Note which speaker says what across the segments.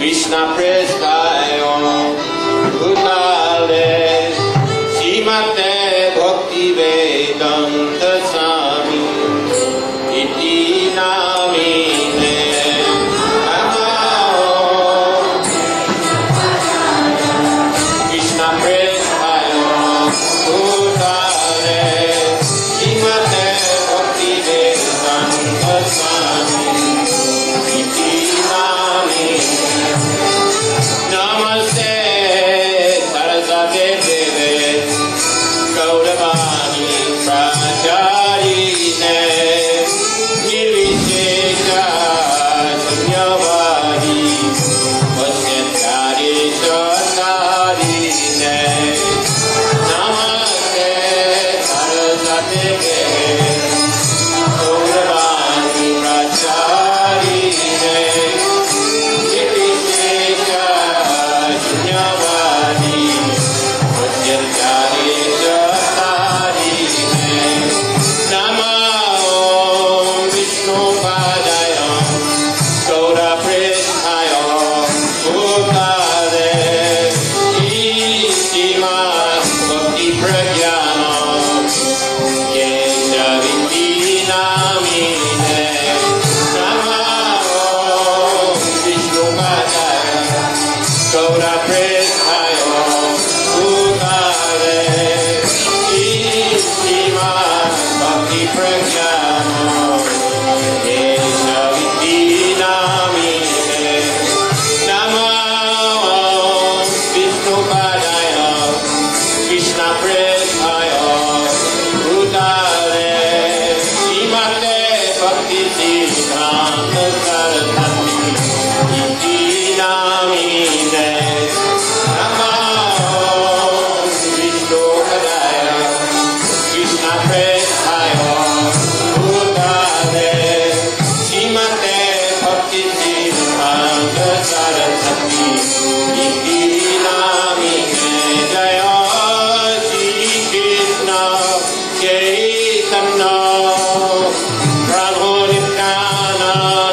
Speaker 1: Krishna Prestaya Bhutale Srimate Bhakti Vedanta Swami Iti Namine Krishna Prestaya Bhutale Srimate Bhakti Vedanta Swami Iti Namine Namaste Saraswate Deve Gauravani Pracharine Nirvishesha Sunyavadi Vasyantari Chatarine Namaste Saraswate Deve Gauravani Pracharine Nirvishesha Sunyavadi Vasyantari Chatarine Namo Vishnu Padaya Gaura Prestaya Bhutale Ishtiman Bhakti Pragyana Yesha Viti Namine Namo Vishnu Padaya Gaura Prestaya Bhutale Ishtiman Bhakti Pragyana Yesha Viti Namine Namo Vishnu Padaya Krishna Prestaya Bhutale Srimate Bhakti Siddhanta Saraswati Iti Namine Namo Vishnu Padaya Krishna Prestaya Bhutale Srimate Bhakti Siddhanta Saraswati Iti Namine Jaya Shri Krishna Chaitanya Prabhu Nityananda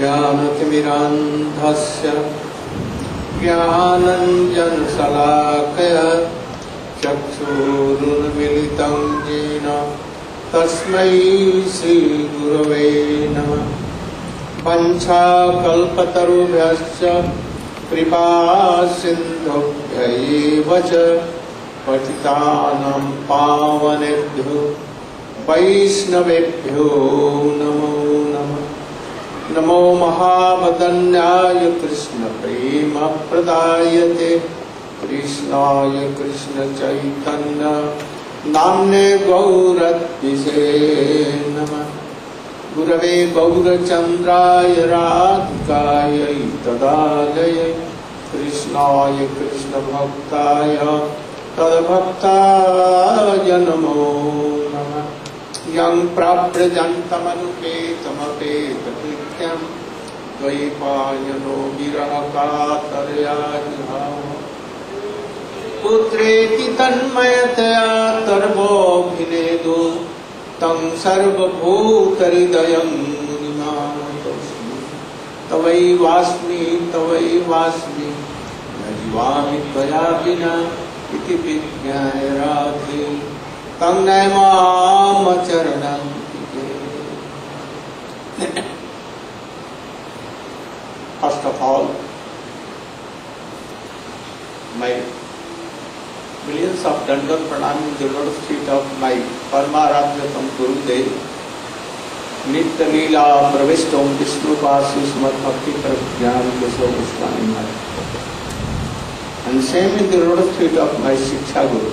Speaker 1: ज्ञानतिमिरान्धस्य ज्ञानञ्जनशलाकया चक्षुरुन्मीलितं येन तस्मै श्रीगुरवे नमः। वाञ्छाकल्पतरुभ्यश्च कृपासिन्धुभ्यैव च पतितानां पावनेभ्यो वैष्णवेभ्यो नमो नमः। नमो महावदन्याय कृष्णप्रेमप्रदायते कृष्णाय कृष्णचैतन्य नाम्ने गौरद्विषे नमः। गुरवे गौरचन्द्राय राधिकायै तदालये कृष्णाय कृष्णभक्ताय तद्भक्ताय नमो नमः। यं प्रव्रजन्तमनुपेतमपेतकृत्यं द्वैपायनो विरहकातरया जुहाव पुत्रेति तन्मयतया तर्वोऽभिनेदो तं सर्वभूतहृदयं मुनिमानतोऽस्मि। तवैवास्मि तवैवास्मि न जीवामि त्वया विना इति विज्ञाय राधे तं नमामचरणं तिके। First of all, my millions of dandan pranam in the lotus feet of my Paramarabhyatam Gurudev, Nitya Leela Pravishtom Vishnupasu Smat Bhakti Prajnam Yasho Goswami Maharaj. And same in the lotus feet of my Shiksha Guru,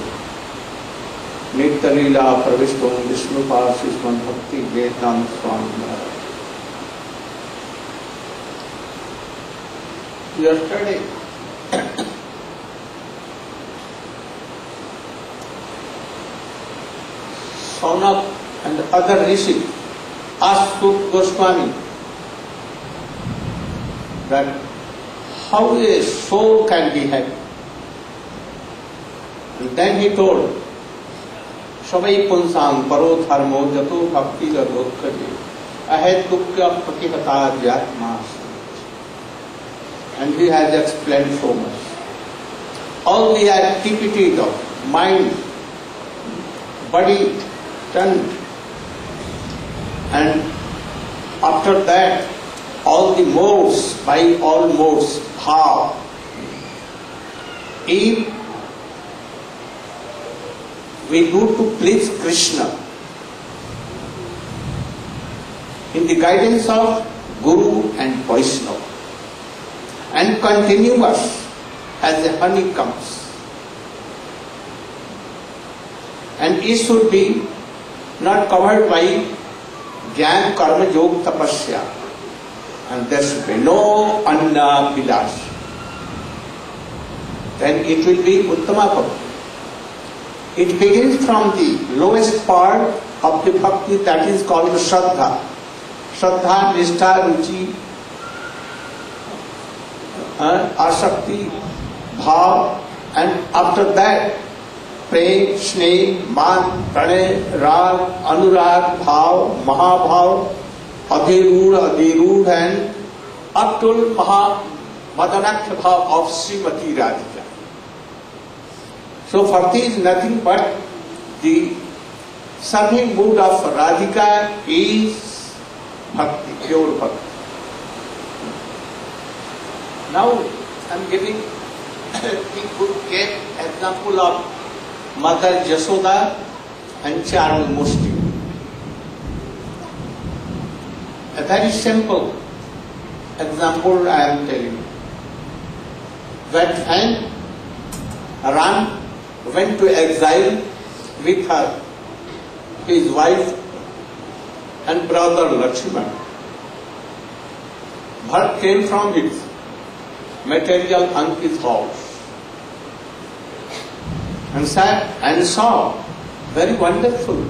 Speaker 1: Nitya Leela Pravishtom Vishnupasu Smat Bhakti Vedanta Swami Maharaj. Yesterday, Saunaka and other Rishi asked Goswami that how a soul can be happy. And then he told, Savai punsang paro dharmo jato bhakti jadokhaji ahed dukya patihata jatmas. And he has explained so much. All the activities of mind, body, tongue, and after that all the modes, by all modes, how if we do to please Krishna in the guidance of Guru and Vaishnava and continuous as the honey comes, and it should be not covered by Jnana Karma Yoga Tapasya, and there should be no Anna Vilas. Then it will be Uttama Bhakti. It begins from the lowest part of the Bhakti, that is called Shraddha. Shraddha, Nishtha, Ruchi, Asakti, Bhav, and after that Prem, Sneh, Man, Pranay, Rag, Anurag, Bhav, Mahabhav, Adhirud, and up to Madanakya Bhav of Srimati Radhika. So Bhakti is nothing but the serving mood of Radhika is Bhakti, pure Bhakti. Now I am giving the good example of Mother Jasoda and Charnamusti. A very simple example I am telling you. That when Ram went to exile with his wife and brother Lakshman, Bharat came from his material uncle's house and sat and saw, very wonderful.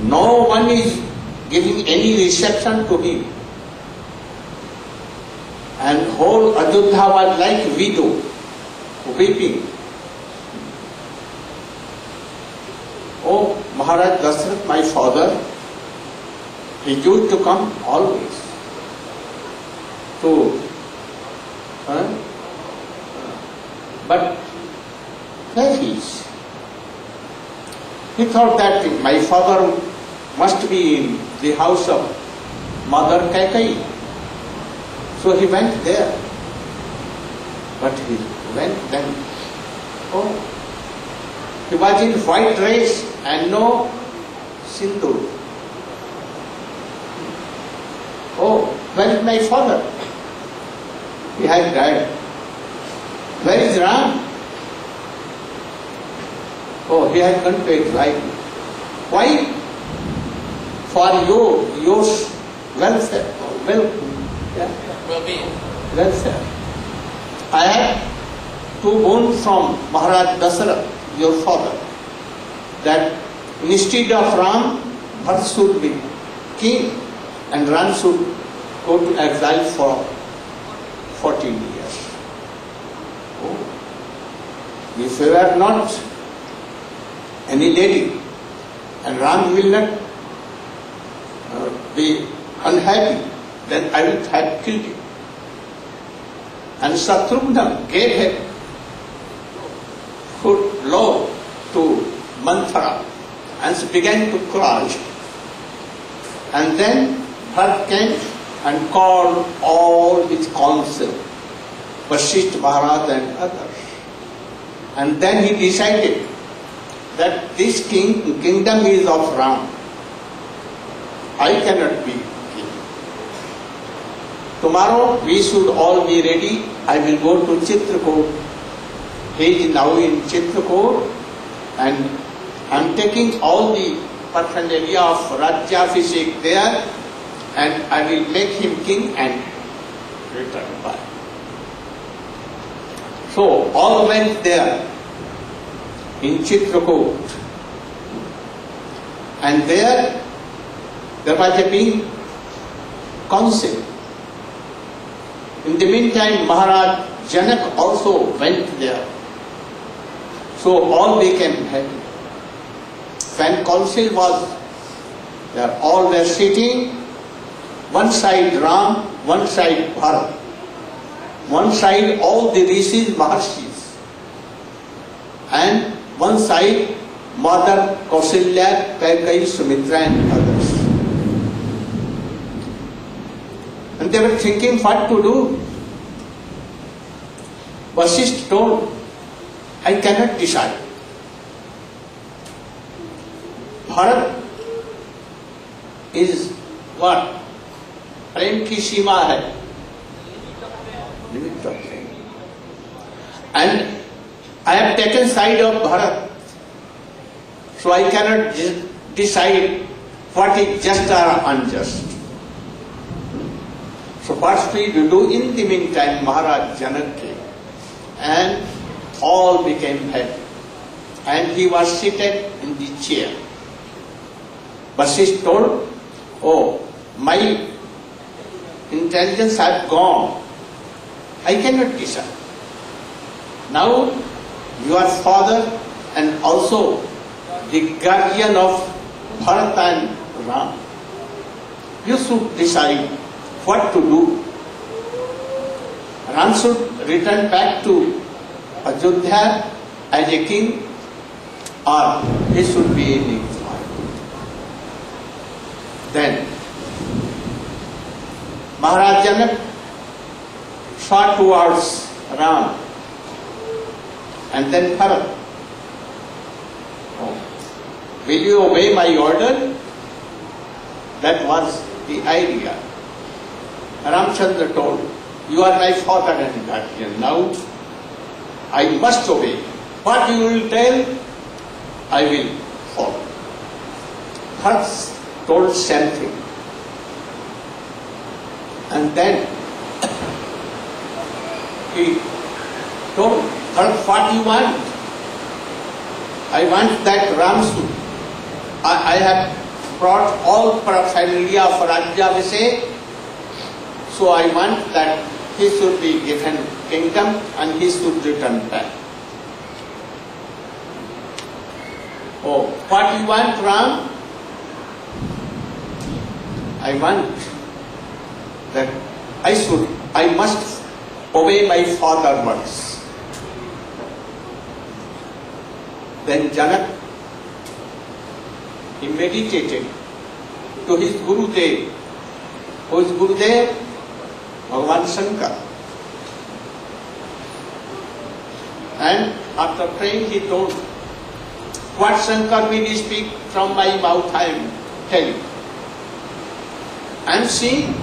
Speaker 1: No one is giving any reception to him. And whole Ayodhya was like widow, weeping. Oh, Maharaj Dasrath, my father, he used to come always. to, but where he is? He thought that my father must be in the house of Mother Kaikai. So he went there. But he went then. Oh, he was in white dress and no sindoor. Oh, where is my father? He had died. Where is Ram? Oh, he had gone to exile. Why? For your welfare, well-being. Welfare. I had two boons from Maharaj Dasarath, your father, that instead of Ram, Bharat should be king and Ram should go to exile for 14 years. Oh. If you are not any lady and Ram will not be unhappy, then I will have killed you. And Shatrugna gave him food law to Manthara and she began to cry. And then Bharat came and called all his council, Vasishtha Maharaj and others. And then he decided that this kingdom is of Ram. I cannot be king. Tomorrow we should all be ready. I will go to Chitrakoot. He is now in Chitrakoot and I am taking all the paraphernalia of Rajyabhishek there and I will make him king and return back. So all went there in Chitrakoot and there was a big council. In the meantime, Maharaj Janak also went there. So all became happy. When council was there, all were sitting, one side Ram, one side Bharat, one side all the rishis, Maharshis, and one side Mother Kausalya, Kaikai, Sumitra and others. And they were thinking what to do. Vasishtha told, I cannot decide. Bharat is what? Prem ki seema hai. Limit of prem. And I have taken side of Bharat. So I cannot decide what is just or unjust. So what we do in the meantime, Maharaj Janak came and all became happy. And he was seated in the chair. Vasishtha told, oh, my intelligence has gone. I cannot decide. Now, your father and also the guardian of Bharat and Ram, you should decide what to do. Ram should return back to Ayodhya as a king or he should be in exile. Then Maharaj Janak saw towards Ram and then Bharat. Oh, will you obey my order? That was the idea. Ramchandra told, you are my father and guardian. Now I must obey. What you will tell, I will follow. Bharat told something. And then he told Bharat, what you want? I want that Ram should. I have brought all paraphernalia of Rajyabhishek. So I want that he should be given kingdom and he should return back. Oh, what you want, Ram? I want that I should I must obey my father's words. Then Janak, he meditated to his Gurudev. Who is Gurudev? Bhagavan Shankar. And after praying, he told, what Shankar will speak from my mouth, I am telling. I am seeing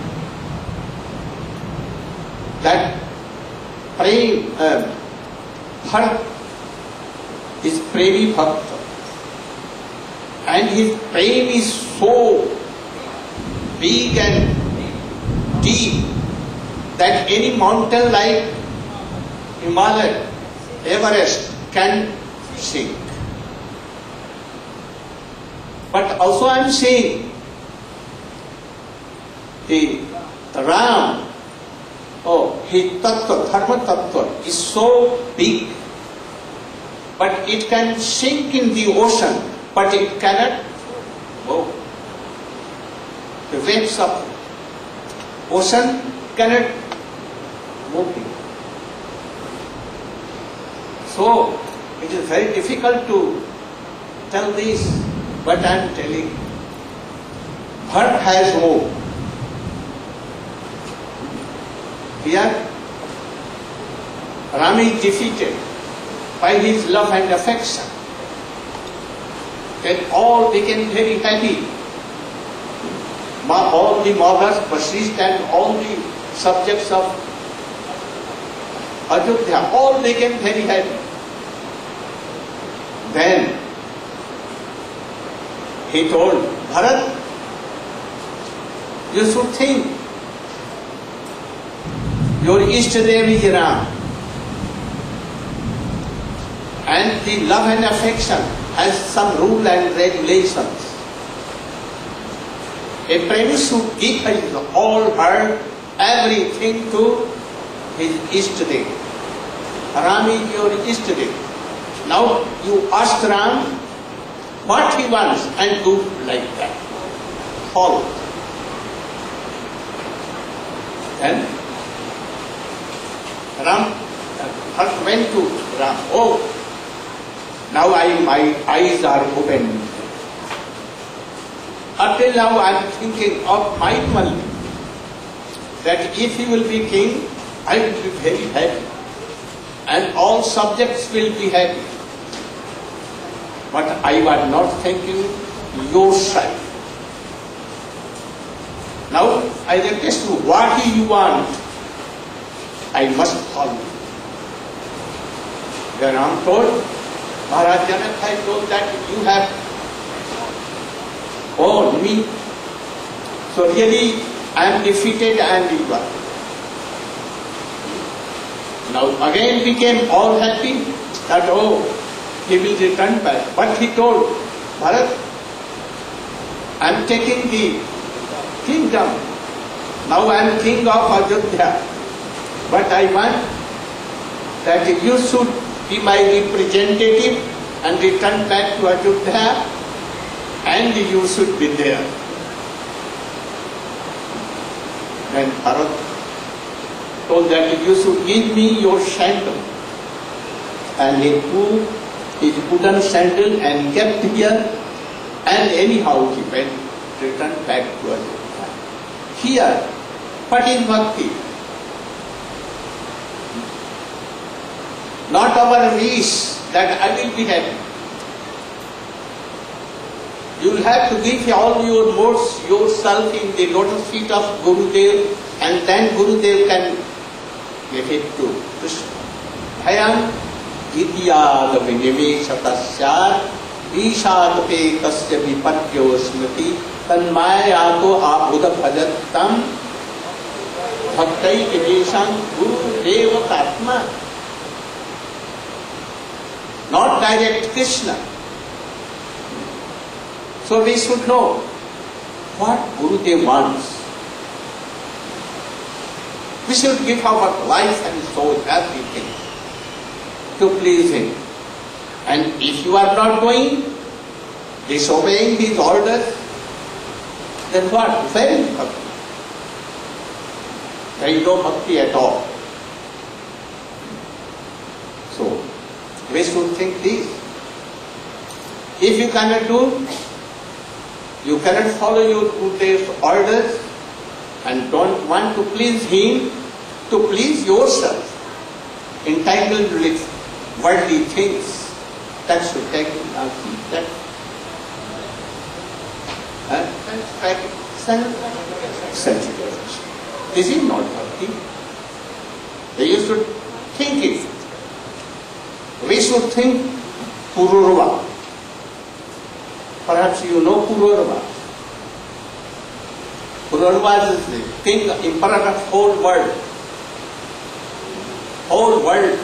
Speaker 1: that praying, Bharat is Premi Bhakta, and his prem is so big and deep that any mountain like Himalaya, Everest can sink. But also I am saying the Ram, his tattva, dharma tattva is so big, but it can sink in the ocean, but it cannot go. The waves of ocean cannot move it. So it is very difficult to tell this, but I am telling. Bharat has moved. Here, Ram is defeated by his love and affection. Then all became very happy. All the mothers, Vasishtha and all the subjects of Ayodhya, all became very happy. Then he told Bharat, you should think your Ishtadev is Ram, and the love and affection has some rule and regulations. A prince should give his all heart, everything to his Ishtadev. Ram is your Ishtadev. Now you ask Ram what he wants and do like that. Follow. Then Ram first went to Ram. Oh, now my eyes are open. Up till now I am thinking of my Malli, that if he will be king, I will be very happy, and all subjects will be happy. But I was not thinking your side. Now I request you, what you want, I must follow. Then Ram told, Maharaj Janak has told that you have owned me. So really I am defeated and you are. Now again became all happy that he will return back. But he told, Bharat, I am taking the kingdom. Now I am king of Ayodhya. But I want that you should be my representative and return back to Ayodhya, and you should be there. Then Bharat told that you should give me your sandal. And he took his wooden sandal and kept here, and anyhow he went, returned back to Ayodhya. Here, what is bhakti? Not our wish that I will be happy. You will have to give all your modes yourself in the lotus feet of Gurudev, and then Gurudev can get it to Krishna. Bhayam Vidyad Vinimeshatasya Ishad Petasya Vipatyo Smriti Tanmayato Abhuda Bhajatam Bhaktai Kiveshan Gurudeva Tatma. Not direct Krishna. So we should know what Gurudev wants. We should give our life and soul, everything, to please him. And if you are not going, disobeying his orders, then what? Very difficult. There is no bhakti at all. So, we should think this. If you cannot do, you cannot follow your Gurudev's orders and don't want to please him, to please yourself, entangled with worldly things, that should take that. Self-sacrifice. This is not bhakti. You should think it. We should think Pururva. Perhaps you know Pururva. Pururva is the king, emperor of whole world. Whole world.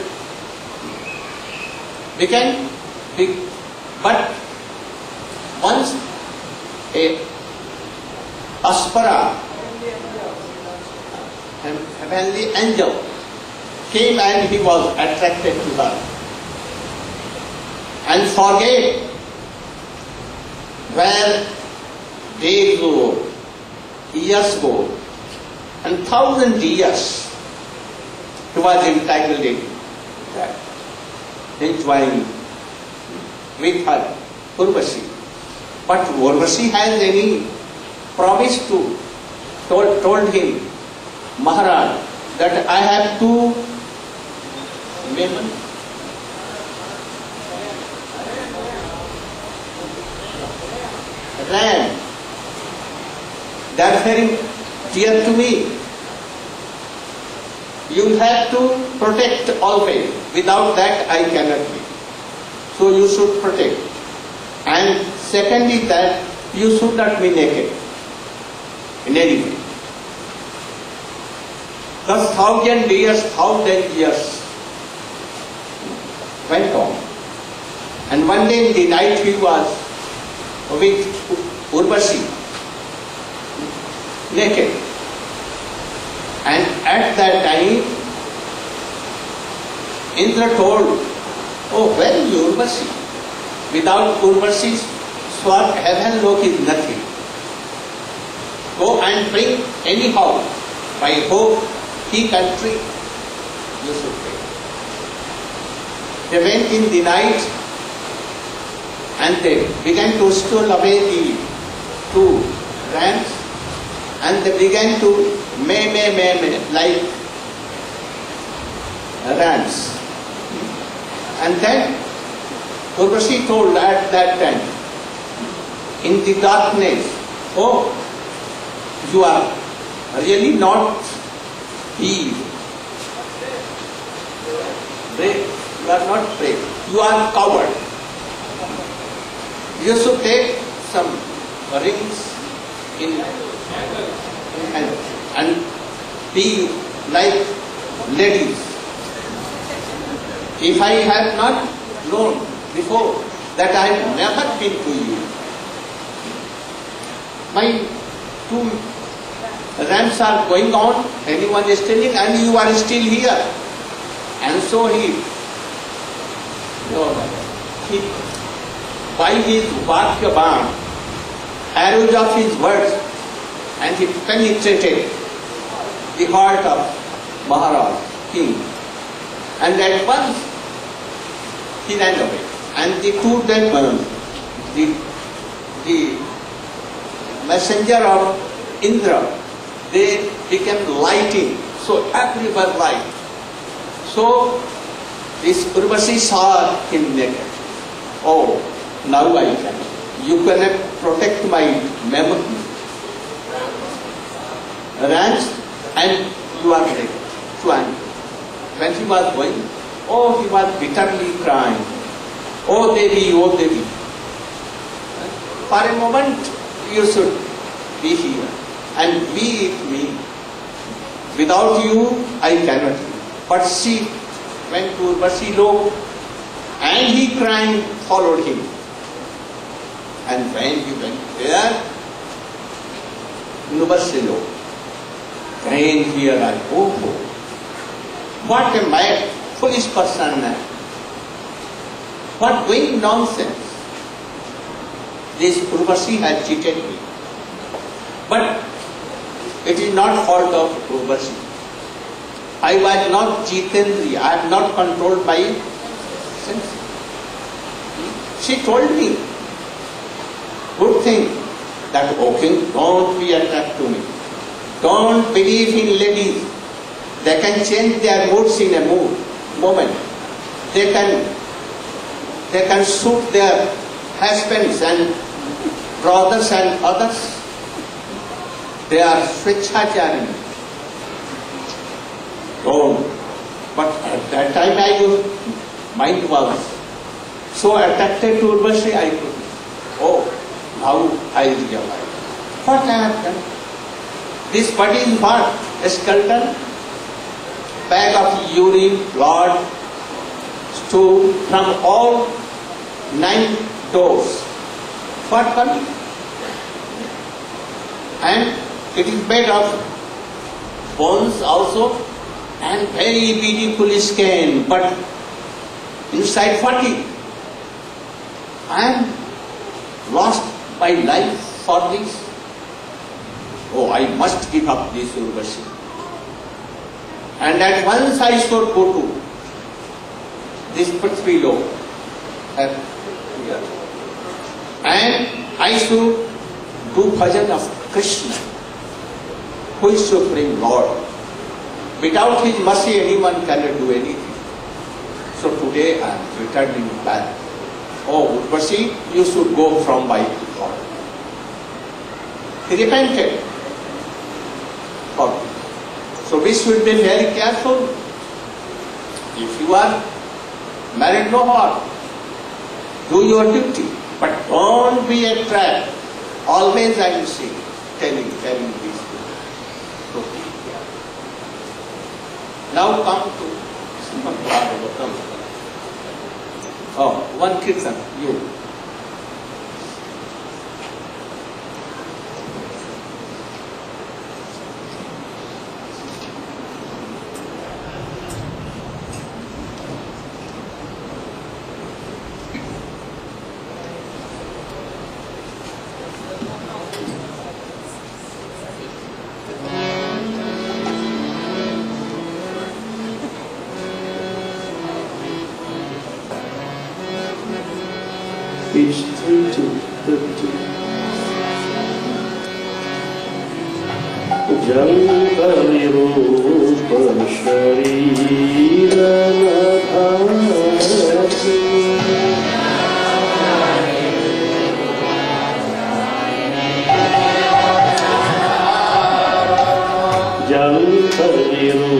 Speaker 1: But once a Aspara, heavenly angel, came and he was attracted to her and forget where days go, years go, and 1,000 years he was entangled in that, enjoying with her Urvashi. But Urvashi has any promise to, told him, Maharaj, that I have 2 women. Ram, they are very dear to me. You have to protect always. Without that I cannot be. So you should protect. And secondly that you should not be naked in any way. Thus 1,000 years went on. And one day in the night he was with Urvashi, naked. And at that time, Indra told, oh, where is Urvashi? Without Urvashi, heaven lok is nothing. Go and bring anyhow, by hope, he country, you should pray. They went in the night and they began to steal away the 2 rams and they began to may like rams. And then Urvashi told at that time, in the darkness, oh, you are really not Eve. You are not brave. You are coward. You should take some rings in hand and be like ladies. If I had not known before that I have never been to you, my 2 rams are going on, anyone is telling, and you are still here. And so he by his Vakya Ban, arrows of his words, and he penetrated the heart of Maharaj, king. And at once he ran away. And the 2 demons, the messenger of Indra, they became lighting, so everywhere light. So this Urvashi saw him naked. Oh, now I can. You cannot protect my memory. Rams, and you are naked. So when he was going, oh, he was bitterly crying. Oh Devi, oh Devi. For a moment you should be here and be with me. Without you I cannot be. But she went to Urvashi Lok and he crying followed him. And when he went there, Urvashi Lok, then here I go. What a mad, foolish person I am. What going nonsense. This Urvashi had cheated me. But it is not fault of Urvashi. I was not Jitendriya, I am not controlled by sense. She told me, good thing, that, O king, don't be attracted to me. Don't believe in ladies. They can change their moods in a moment. They can shoot their husbands and brothers and others. They are switchacharini. Don't. But at that time my mind was so attracted to Urvashi, I could. Oh, now I realize. What I have done? This body is what? A skeleton? Bag of urine, blood, stool from all 9 doors. What body? And it is made of bones also and very beautiful skin, but inside fatigue. I am lost my life for this. Oh, I must give up this Urvashi. And at once I should go to this Prithvi Lok here. And I should do bhajan of Krishna, who is Supreme Lord. Without His mercy, anyone cannot do anything. So today I am returning back. Oh, Urvashi, you should go from my Lord. He repented. So we should be very careful. If you are married, no harm. Do your duty, but don't be a trap. Always I am saying, telling these things. So, now come to Srimad Bhagavatam. Oh, one kirtan, you.
Speaker 2: Page 32. Jal sharira nadhati Jal sharira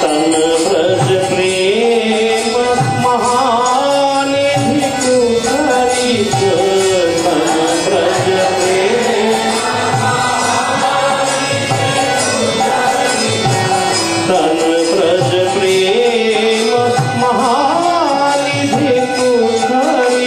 Speaker 2: Thank you.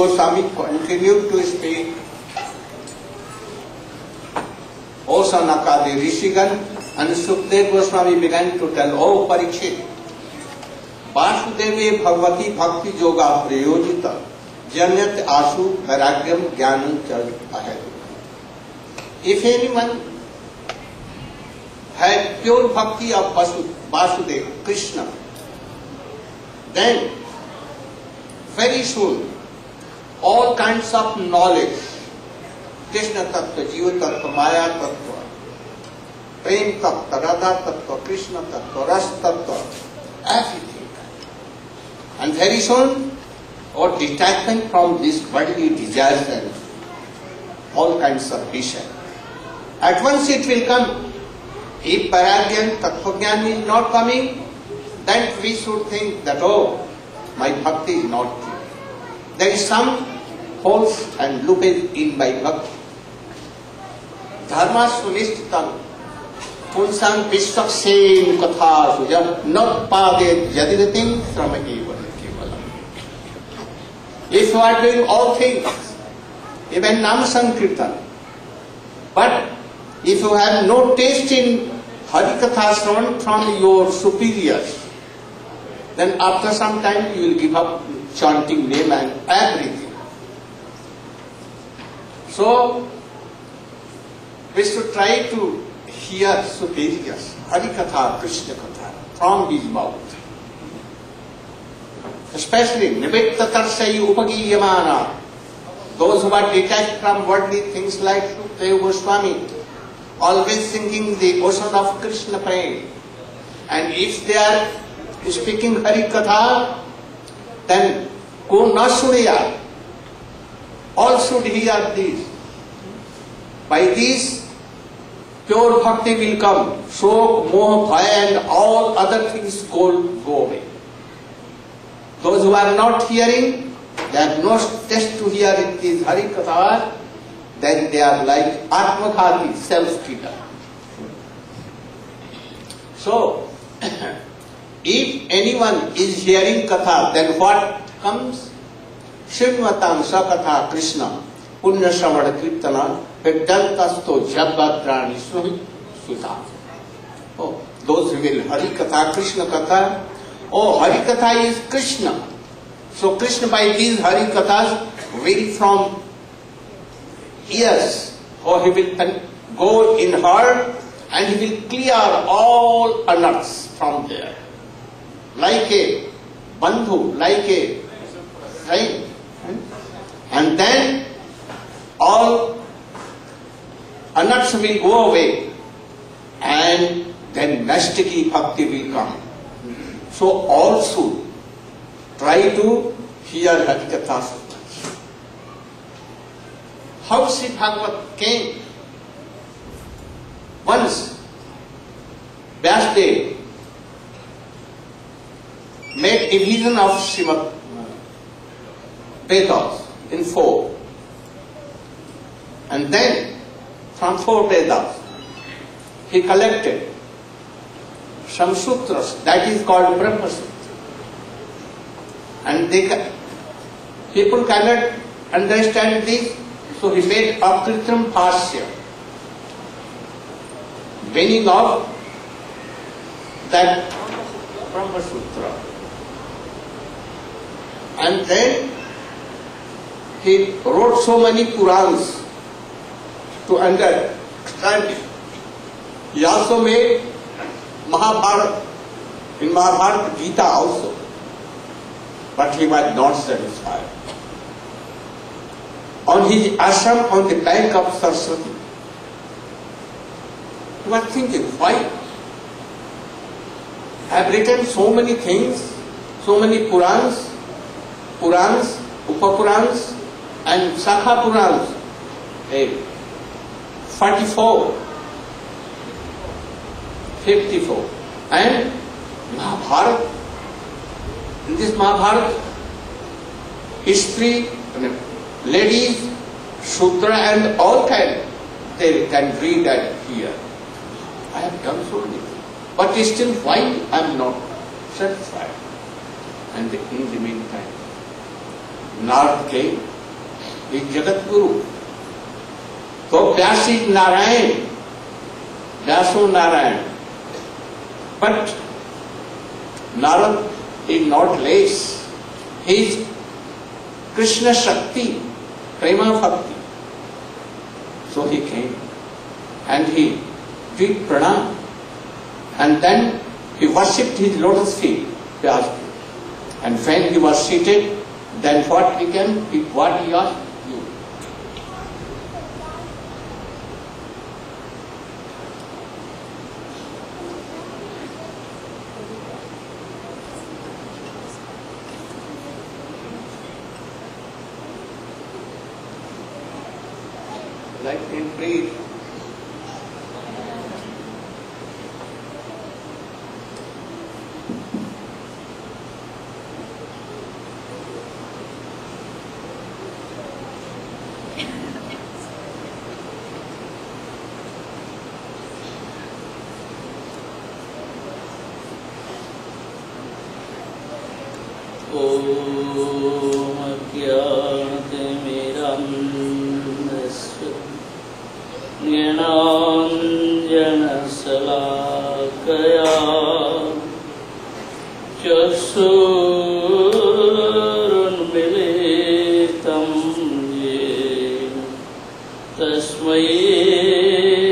Speaker 1: Goswami continued to speak. O Sanaka, the Rishigan, and Sukdev Goswami began to tell, O Parikshit, Vasudeve Bhagavati Bhakti Yoga Prayojita Janyat Asu Vairagyam Jnanam Chal Ahead. If anyone had pure bhakti of Vasudeva, Krishna, then very soon all kinds of knowledge, Krishna Tattva, Jiva Tattva, Maya Tattva, Prem Tattva, Radha Tattva, Krishna Tattva, Ras Tattva, everything. And very soon, our detachment from these worldly desires and all kinds of vision. At once it will come. If Paragyan, Tattvagyan is not coming, then we should think that, oh, my bhakti is not true. There is some holes and loopage in my bhakti. Dharma sunishtitam punsang vishvakshen katha sujam not pade yadiratim sramahi kevalam. If you are doing all things, even Nam Sankirtan, but if you have no taste in Harikatha Shravan from your superiors, then after some time you will give up chanting name and everything. So, we should try to hear superiors, Harikatha, Krishna Katha, from his mouth. Especially, Nivitta Tarsai Upagiyamana, those who are detached from worldly things like Sukadeva Goswami, always singing the ocean of Krishna Prem. And if they are speaking Harikatha, then ko na suneya, all should hear this. By this, pure bhakti will come. Shok, moha, bhaya and all other things go away. Those who are not hearing, they have no taste to hear it is Harikatha, then they are like Atmaghati, self-killer. So, if anyone is hearing Katha, then what comes? Shrimvatam Sakatha Krishna, Punya Shravana Kirtana, Vedantasto Jabbadrani Sudha. Oh, those who will Harikatha, Krishna Katha. Oh, Harikatha is Krishna. So Krishna by these Harikathas will from ears, or he will go in her and he will clear all anarths from there. Like a bandhu, like a friend. And then all anarths will go away and then Nastiki Bhakti will come. So all should try to hear Harikatha. How Sri Bhagavat came? Once, Vyasdev made division of Srimad Vedas in 4. And then, from 4 Vedas, he collected some sutras, that is called Brahma Sutra. And people cannot understand this, so he made Akritam Bhashya, meaning of that Brahma Sutra. And then he wrote so many Purans to understand it. He also made Mahabharata, in Mahabharata Gita also. But he was not satisfied. On his ashram on the bank of Saraswati, he was thinking, why? I have written so many things, so many Purans, Upapurans and Sakha Purans, 44, 54, and Mahabharata. In this Mahabharata, history, ladies, Shudra and all kinds, they can read and hear. I have done so many things. But still, why I am not satisfied? And in the meantime, Narad came He is Jagat Guru. So Vyas is Narayan, Vyaso Narayan. But Narad is not less. He is Krishna Shakti, Prema Bhakti. So he came and he did pranam, and then he worshipped his lotus feet. And when he was seated, then what became? What he asked you? Like in prayer.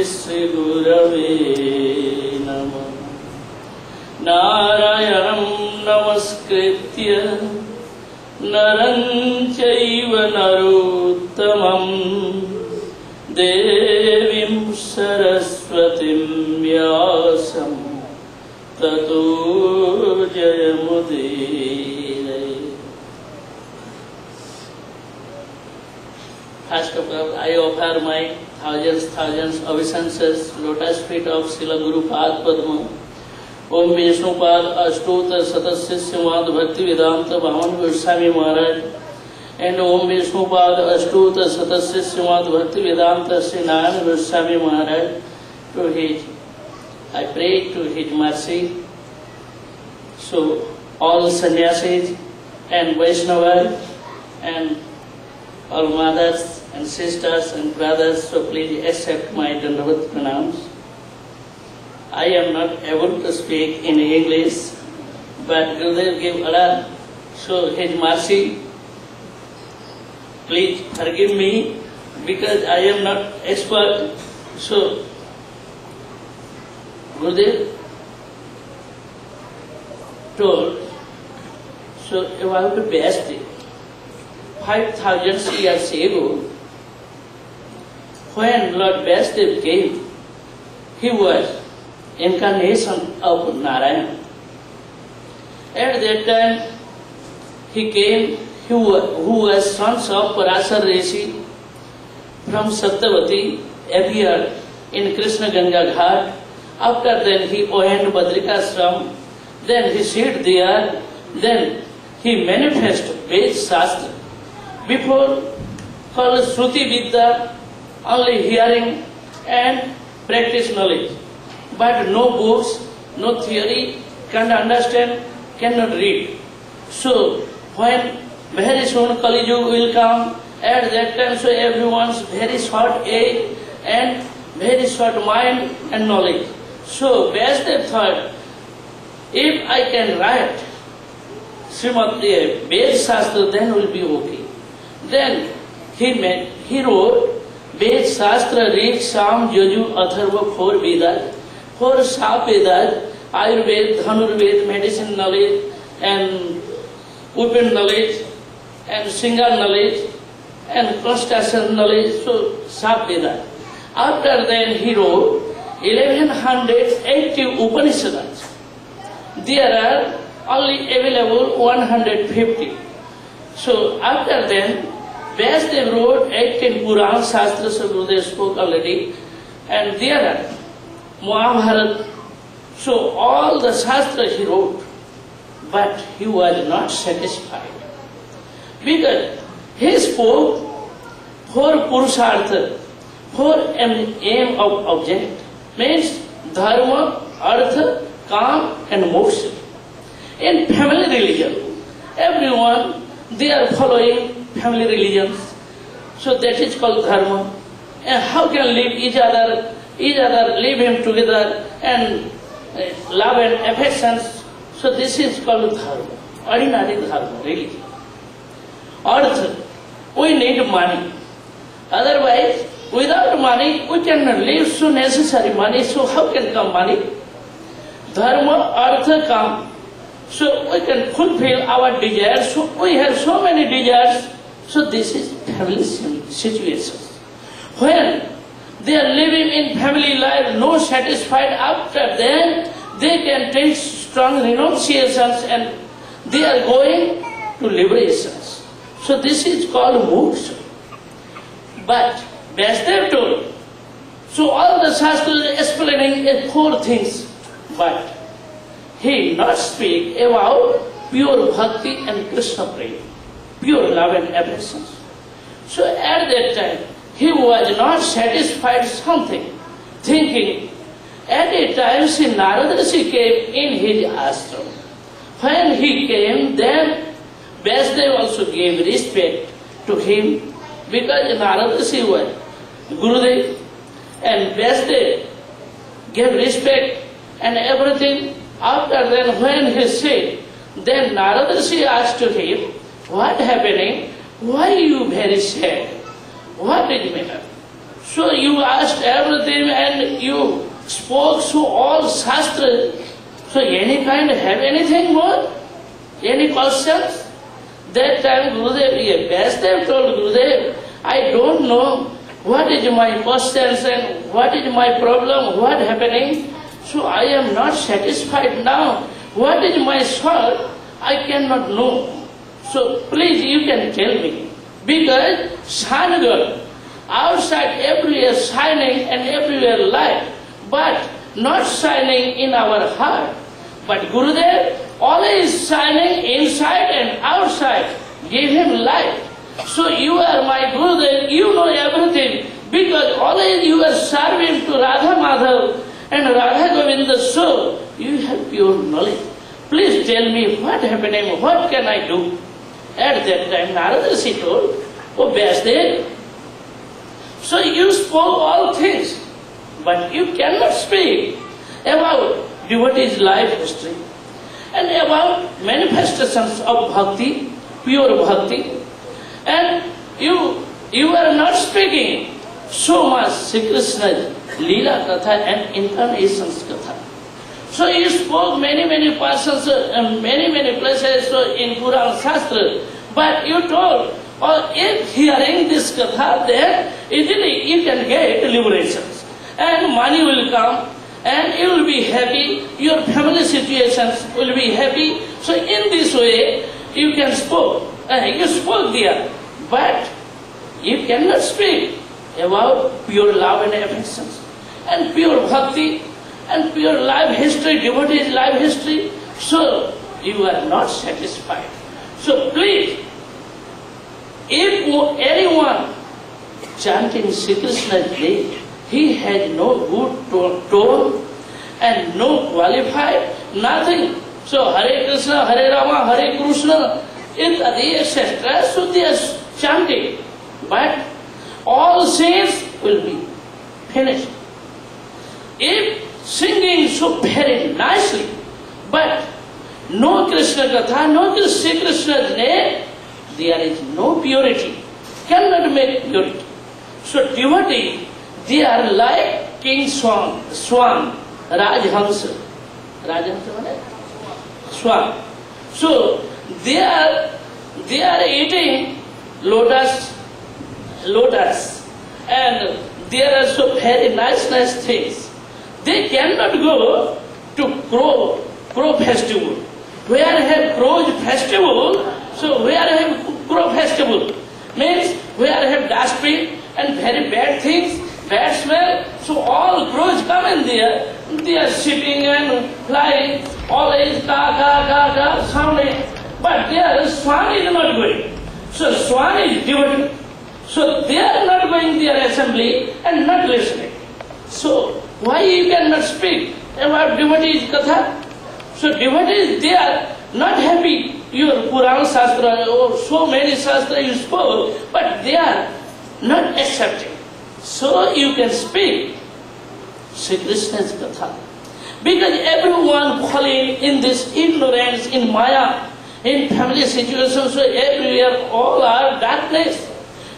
Speaker 3: Sri Gurave Namah. Narayanam namaskritya naram chaiva narottamam devim saraswatim vyasam tato jayamudire. First of all, I offer my thousands obeisances, lotus feet of Srila Guru Pad Padma. Om Vishnupad Ashtotar Satasya Bhakti Vedanta Bhavan Goswami Maharaj, and Om Vishnupad Ashtotar Satasya Bhakti Vedanta Sri Narayana Goswami Maharaj. To his, I pray to his mercy. So all sannyasis and Vaishnavas and all mothers and sisters and brothers, so please accept my Dandavat pranams. I am not able to speak in English, but Gurudev gave order, so his mercy. Please forgive me because I am not expert. So Gurudev told, so about the best 5,000 years ago, when Lord Vasudev came, he was incarnation of Narayana. At that time, he came, who was sons of Parasar Rishi from Satyavati, appeared in Krishna Ganga Ghat. After then, he owned Badrikashram. Then he sat there. Then he manifested Ved Shastra. Before, called Shruti Vidya, only hearing and practice knowledge. But no books, no theory, can't understand, cannot read. So, when very soon Kali Yuga will come, at that time, so everyone's very short age and very short mind and knowledge. So, Vasudev thought, if I can write Srimad Ved Shastra, then will be okay. Then he wrote Ved Shastra, Rig, Sam, Yaju, Atharva, 4 Vedas, 4 Sap Vedas, Ayurveda, Dhanurveda, medicine knowledge, and weapon knowledge, and singer knowledge, and constellation knowledge, so Sap Vedas. After then he wrote 1180 Upanishads. There are only available 150. So after then, Vasudev wrote 18 Puran Shastras, so Gurudev spoke already, and there are Mahabharata. So all the Shastras he wrote, but he was not satisfied. Because he spoke 4 Purushartha, 4 aim of object, means Dharma, Artha, Kam and Moksha. In family religion, everyone, they are following family religions. So that is called dharma. And how can live each other live him together and love and affections. So this is called dharma, ordinary dharma, really. Artha, we need money. Otherwise, without money, we cannot live. So necessary money. So how can come money? Dharma, artha come. So we can fulfill our desires. So we have so many desires. So this is family situation. When they are living in family life, no satisfied after, then they can take strong renunciations and they are going to liberations. So this is called moksha. But Vyasdev told, so all the Shastras explaining 4 things, but he not speak about pure bhakti and Krishna prema, pure love and affection. So at that time, he was not satisfied something, thinking. At a time, Sri Narada Rishi came in his ashram. When he came, then Vyasdev also gave respect to him, because Narada Rishi was Gurudeva, and Vyasdev gave respect and everything. After then, when he said, then Narada Rishi asked to him, what happening? Why you very sad? What is the matter? So you asked everything and you spoke so all Shastra. So any kind have anything more? Any questions? That time Gurudev, Vyasdev told Gurudev, I don't know what is my questions and what is my problem, what happening. So I am not satisfied now. What is my fault? I cannot know. So please you can tell me. Because Sangha, outside everywhere shining and everywhere light, but not shining in our heart. But Gurudev always shining inside and outside. Give him light. So you are my Gurudev, you know everything. Because always you are serving to Radha Madhav and Radha Govinda, so you have pure knowledge. Please tell me what happening, what can I do? At that time Narada Rishi told, oh Vyasdev, so you spoke all things, but you cannot speak about devotee's life history and about manifestations of bhakti, pure bhakti, and you are not speaking so much Sri Krishna's Leela Katha and incarnations Katha. So you spoke many persons and many places in Puran Shastra, but you told, if hearing this Katha, then easily you can get liberations and money will come and you will be happy, your family situations will be happy. So in this way you can spoke, you spoke there, but you cannot speak about pure love and affections and pure bhakti and pure life history, devotee's life history. So you are not satisfied. So please, if anyone chanting Sri Krishna's name, he has no good tone and no qualified, nothing. So Hare Krishna, Hare Rama, Hare Krishna, etc. So they are chanting. But all sins will be finished. If singing so very nicely, but no Krishna Katha, no Sri Krishna's name, there is no purity, cannot make purity. So devotee, they are like King Swan, Rajhamsa. Rajhamsa means swan. So they are eating lotus, and there are so very nice things. They cannot go to crow festival. Where have crow festival? So where have crow festival? Means where have dustbin and very bad things, bad smell. So all crows come in there. They are sitting and flying, always ka sounding. But there swan is not going. So swan is devotee. So they are not going their assembly and not listening. So why you cannot speak about devotees Katha? So devotees, they are not happy. Your Puran Shastra, or so many Shastra you spoke, but they are not accepting. So you can speak Sri Krishna's Katha. Because everyone falling in this ignorance, in Maya, in family situations, so everywhere all are darkness.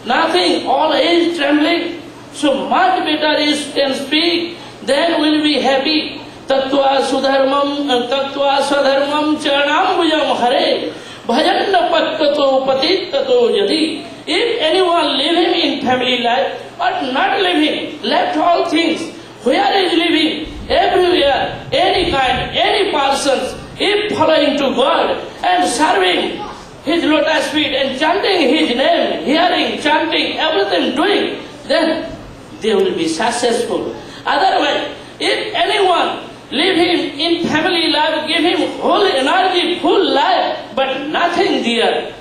Speaker 3: Nothing, all is trembling. So much better is can speak, then we'll be happy. Tattva sudharmam, tattva sadharmam charanambujam hare, bhajanna patkato patittato jadi. If anyone living in family life, but not living, left all things, where is living? Everywhere, any kind, any persons, if following to God and serving His lotus feet and chanting His name, hearing, chanting, everything doing, then they will be successful. Otherwise, if anyone live him in family life, give him whole energy, full life, but nothing there,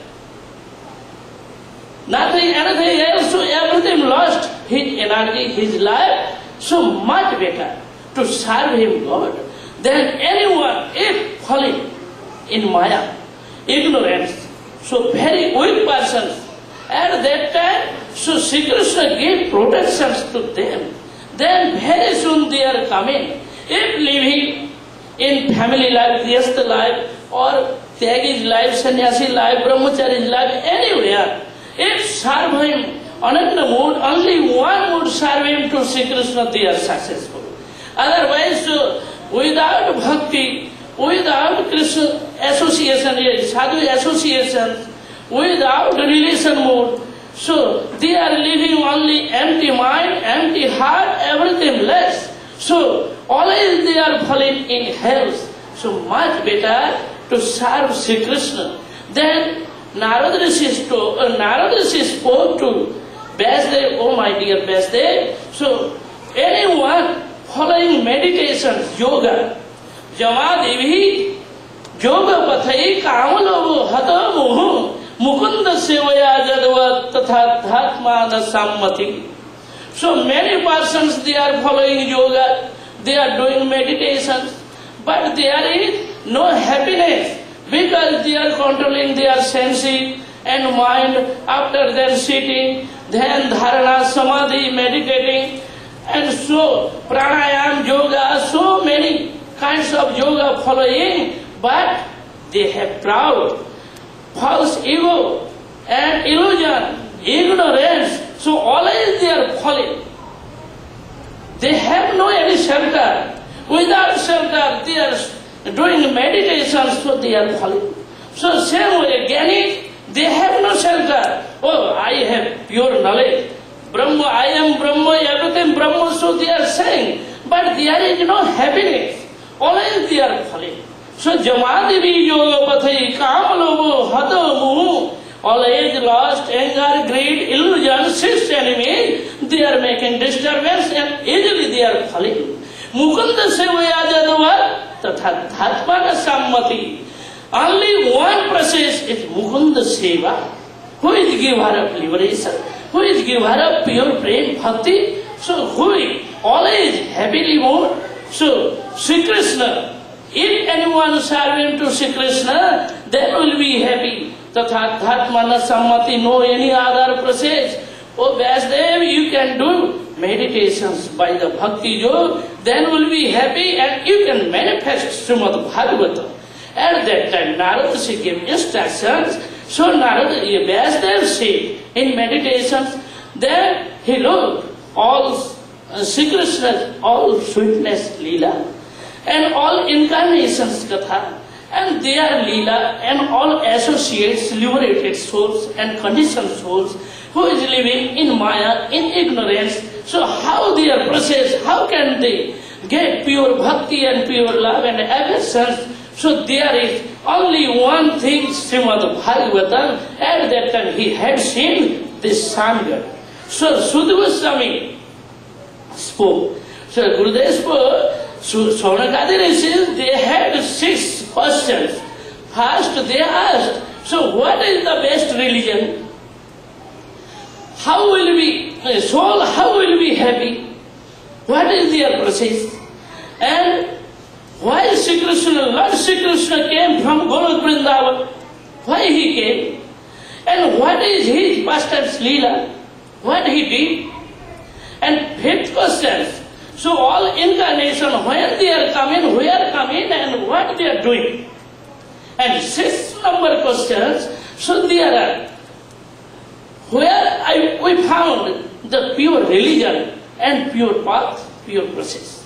Speaker 3: nothing, anything else, so everything lost, his energy, his life, so much better to serve him God than anyone if falling in Maya, ignorance. So very weak persons. At that time, so Sri Krishna gave protections to them. Then very soon they are coming. If living in family life, grihastha life, or Tyagi's life, sannyasi life, brahmachari's life, anywhere, if serve him ananda mood, only one would serve him to Sri Krishna, they are successful. Otherwise, without bhakti, without Krishna association, sadhu associations, without relation mood, so they are living only empty mind, empty heart, everything less. So always they are falling in hell. So much better to serve Sri Krishna. Then Narad Rishi spoke to Vyasdev, oh my dear Vyasdev, so anyone following meditation, yoga, Jamadevi, yoga pathai kamalovo hata muhu, mukunda sevaya jadva tatha dhatmana sammati. So many persons, they are following yoga, they are doing meditations, but there is no happiness because they are controlling their senses and mind after then sitting, then dharana, samadhi, meditating, and so pranayam, yoga, so many kinds of yoga following, but they have proud, false ego and illusion, ignorance, so always they are falling. They have no any shelter. Without shelter, they are doing meditation, so they are falling. So same way, Jnani, they have no shelter. Oh, I have pure knowledge. Brahma, I am Brahma, everything Brahma, so they are saying. But there is no happiness. Always they are falling. So Jamadevi yoga pathai kamalovo hata muhu. Always lost, anger, greed, illusion, six enemies, they are making disturbance and easily they are falling. Mukunda sevaya jadva tatha dhatmana sammati. Only one process is Mukunda seva. Who is giver of liberation? Who is giver of pure prem bhakti? So who is always happily moved? So Sri Krishna, if anyone serving to Sri Krishna, then will be happy. Tatha dhatmana sammati, no any other process. Oh Vyasdev, you can do meditations by the bhakti yoga, then will be happy and you can manifest Srimad Bhagavatam. At that time, Narada gave instructions. So Narada, Vyasdev said in meditations, then he looked all Sri Krishna's all sweetness Leela and all incarnations Katha and their Leela and all associates, liberated souls and conditioned souls who is living in Maya, in ignorance. So how their process, how can they get pure bhakti and pure love and affection? So there is only one thing, Srimad Bhagavatam. At that time he had seen this Sangha. So Sudhava Swami spoke. So Gurudeva spoke. So Saunakadi Rishis, they had 6 questions. First they asked, so what is the best religion? How will we, soul, how will be happy? What is their process? And why Sri Krishna, Lord Sri Krishna came from Golok Vrindavan? Why he came? And what is his pastime Leela? what he did. And fifth question, so all incarnation, when they are coming, where coming, and what they are doing. And sixth number questions, so there are, where we found the pure religion and pure path, pure process.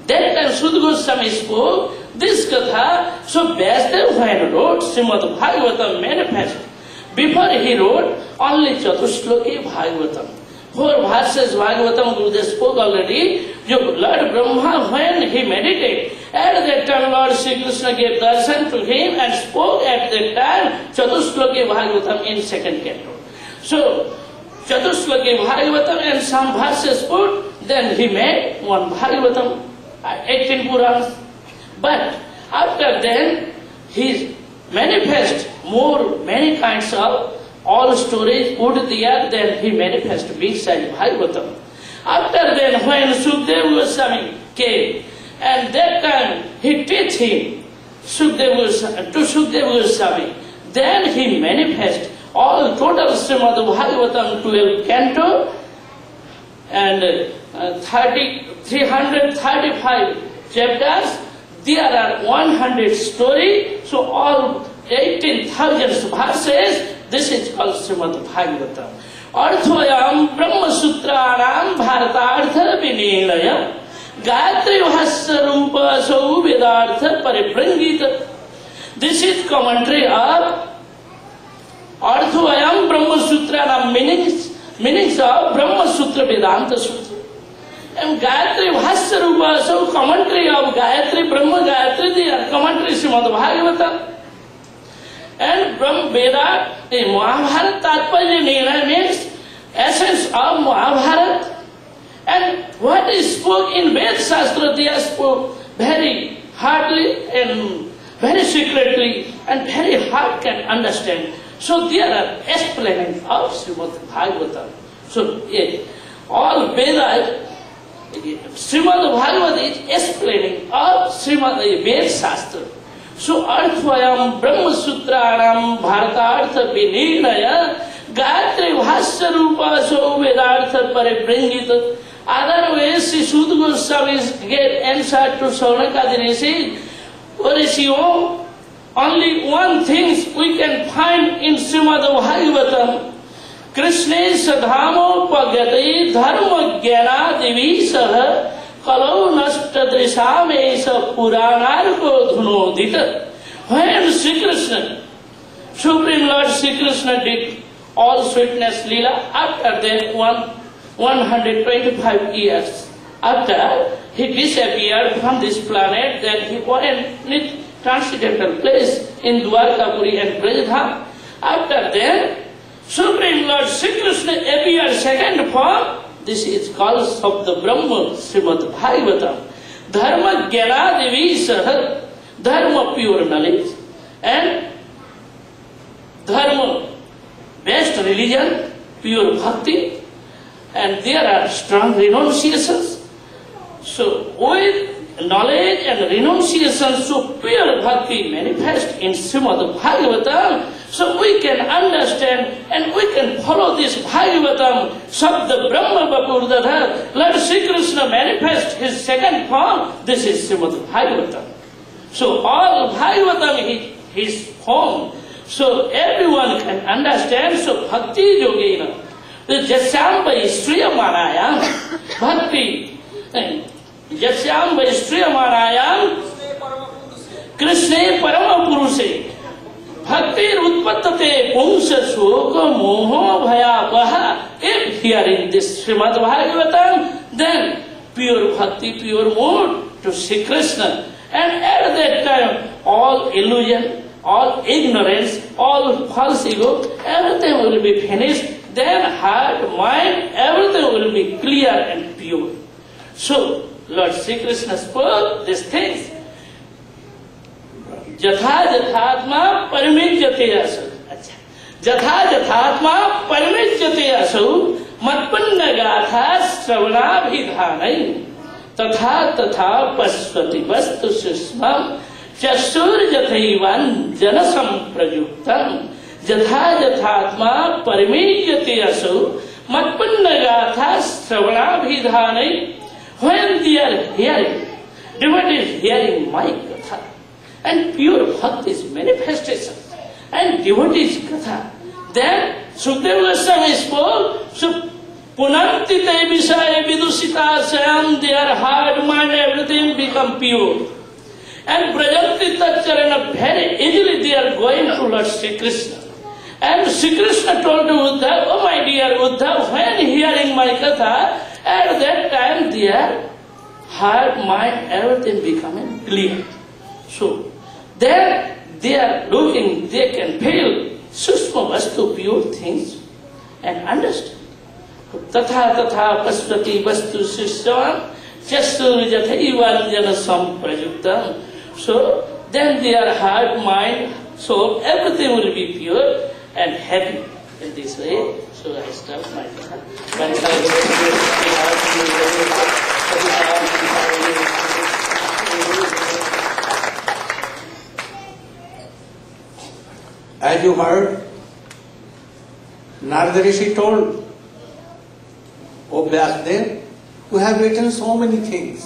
Speaker 3: That time Sudha Goswami spoke this katha, so Vyasadeva when wrote Srimad Bhagavatam manifest, before he wrote only Chatushloki Bhagavatam. 4 verses Bhagavatam Gurudeva spoke already. Lord Brahma, when he meditated, at that time Lord Sri Krishna gave darshan to him and spoke at that time Chatushloki Bhagavatam in second canto. So Chatushloki Bhagavatam and some verses put, then he made one Bhagavatam, 18 Purans. But after then he manifest many kinds of all stories put there, then he manifest big size Bhagavatam. After then when Sukadeva Goswami came, and that time he teach him to Sukadeva Goswami, then he manifest all total Srimad Bhagavatam 12 canto and 335 chapters. There are 100 stories, so all 18,000 verses. This is called Srimad Bhagavatam. Arthayam Brahma Sutranam Bharatartha Vinilaya Gayatri Bhasya Rupa Sau Vedartha Pariprangita. This is commentary of Arthayam Brahma Sutranam, meanings of Brahma Sutra Vedanta Sutra. And Gayatri Bhasya Rupa Sau, commentary of Gayatri, Brahma Gayatri, they are commentary Srimad Bhagavatam. And Brahma Veda, the Mahabharata Tatparya Nirnaya means essence of Mahabharata. And what is spoke in Veda Shastra, they are spoke very hardly and very secretly, and very hard can understand. So there are explaining of Srimad Bhagavatam. So all Veda, Srimad Bhagavatam is explaining of Srimad Veda Shastra. So Arthayam Brahma Sutranam Bharatartha Vinilaya Gayatri Bhasya Rupa Sau Vedartha Pariprangita. Other ways, Sudha Goswami gave answer to Saunakadi Rishi. O Rishi, only one thing we can find in Srimad Bhagavatam. Krishna Sadhamo Pagati Dharma Jnana Divisah Kalau Nashta Drishamesa Puranarko Dhunodita. When Sri Krishna, Supreme Lord Sri Krishna did all sweetness Leela, after that 125 years after he disappeared from this planet, then he went in transcendental place in Dwarkapuri and Brajadham. After that, Supreme Lord Sri Krishna appeared second form. This is called Sabda Brahma, Srimad Bhagavatam. Dharma Jnana Divisah, Dharma pure knowledge, and Dharma best religion, pure bhakti, and there are strong renunciations. So with knowledge and renunciation, so pure bhakti manifest in Srimad Bhagavatam. So we can understand and we can follow this Bhagavatam, Sabda Brahma Vapurdadha. Lord Sri Krishna manifest his second form. This is Srimad Bhagavatam. So all Bhagavatam is his form. So everyone can understand. So Bhakti Yogena, Jasyam Vaishriya Manayam, Bhakti, Jasyam Vaishriya Manayam, Krishna Parama Purushe. Bhakti Utpattate Pumsa Shoka Moho Bhayapaha. If hearing this Srimad Bhagavatam, then pure bhakti, pure mood to Sri Krishna. And at that time, all illusion, all ignorance, all false ego, everything will be finished. Then heart, mind, everything will be clear and pure. So, Lord Sri Krishna spoke these things. Jatha Jathatma Paramijyate Asau. Jatha Jathatma Paramijyate Asau Matpanna Gatha Sravanabhidhanai Tatha Tatha Pasvati Vastu Susmam Chasur Jathaivan Janasam Prajuktam. Jatha Jathatma Paramijyate Asau Matpanna Gatha Stravana. When they are hearing, devotees hearing my Katha, and pure bhakti's manifestation, and devotees Katha, then Sukadeva Goswami spoke, so Punanti te visaya vidusita sayam, their heart, mind, everything become pure. And Brajanti Tacharana, very easily they are going to Lord Sri Krishna. And Sri Krishna told to Uddhav, oh my dear Uddhav, when hearing my Katha, at that time their heart, mind, everything becoming clear. So, there they are looking, they can feel Sushma Vastu, pure things, and understand. Tatha tatha pasvati vastu sishtavam chastu jathaivanjana samprajuktam. So, then their heart, mind, soul, everything will be pure and happy in this way. So I stop my talk.
Speaker 1: As you heard, Narada Rishi told, O Vyasdev, you have written so many things.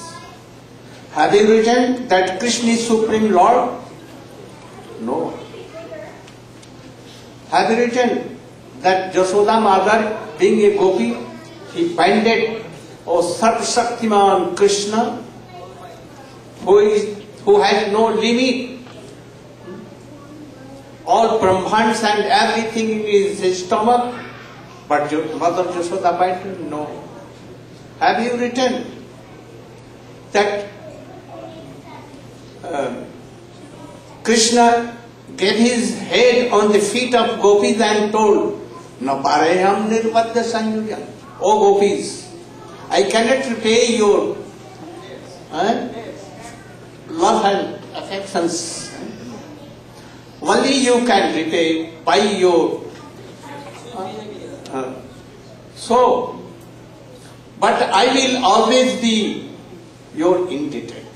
Speaker 1: Have you written that Krishna is Supreme Lord? No. Have you written that Jasoda Mother, being a gopi, he binded O Sarv-Shaktiman Krishna, who has no limit, all Brahmans and everything in his stomach, but Mother Jasoda binded? No. Have you written that Krishna gave his head on the feet of gopis and told, Naparayam nirvadya sanyuya. O gopis, I cannot repay your love and affections. Only you can repay by your but I will always be your indebted.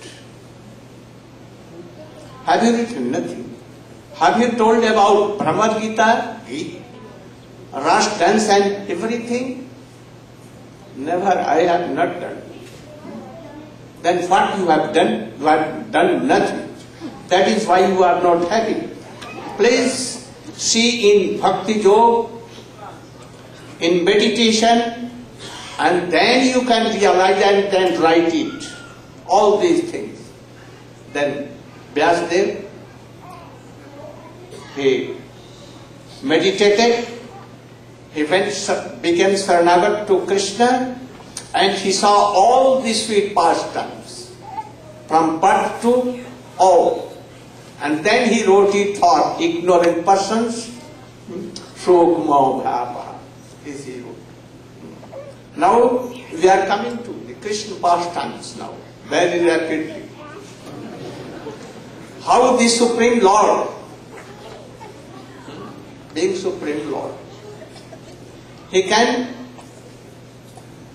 Speaker 1: Have you written nothing? Have you told about Brahma Gita, Ras dance and everything? Never, I have not done. Then what you have done? You have done nothing. That is why you are not happy. Please see in Bhakti Yoga, in meditation, and then you can realize and then write it. All these things. Then Vyasdev, he meditated, he became Saranagat to Krishna, and he saw all the sweet pastimes, from birth to all. And then he wrote it for ignorant persons, Shokma Bhava, is he wrote. Now we are coming to the Krishna pastimes now, very rapidly. How the Supreme Lord, being Supreme Lord, he can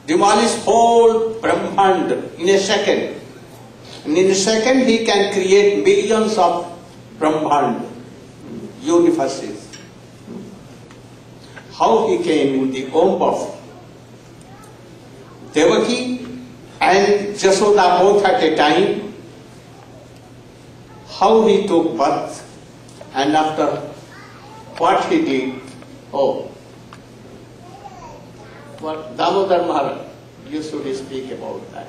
Speaker 1: demolish whole Brahmand in a second. And in a second he can create millions of Brahmand, universes. How he came in the womb of Devaki and Jasoda both at a time, how he took birth, and after what he did. Oh, what Damodar Maharaj, you should speak about that.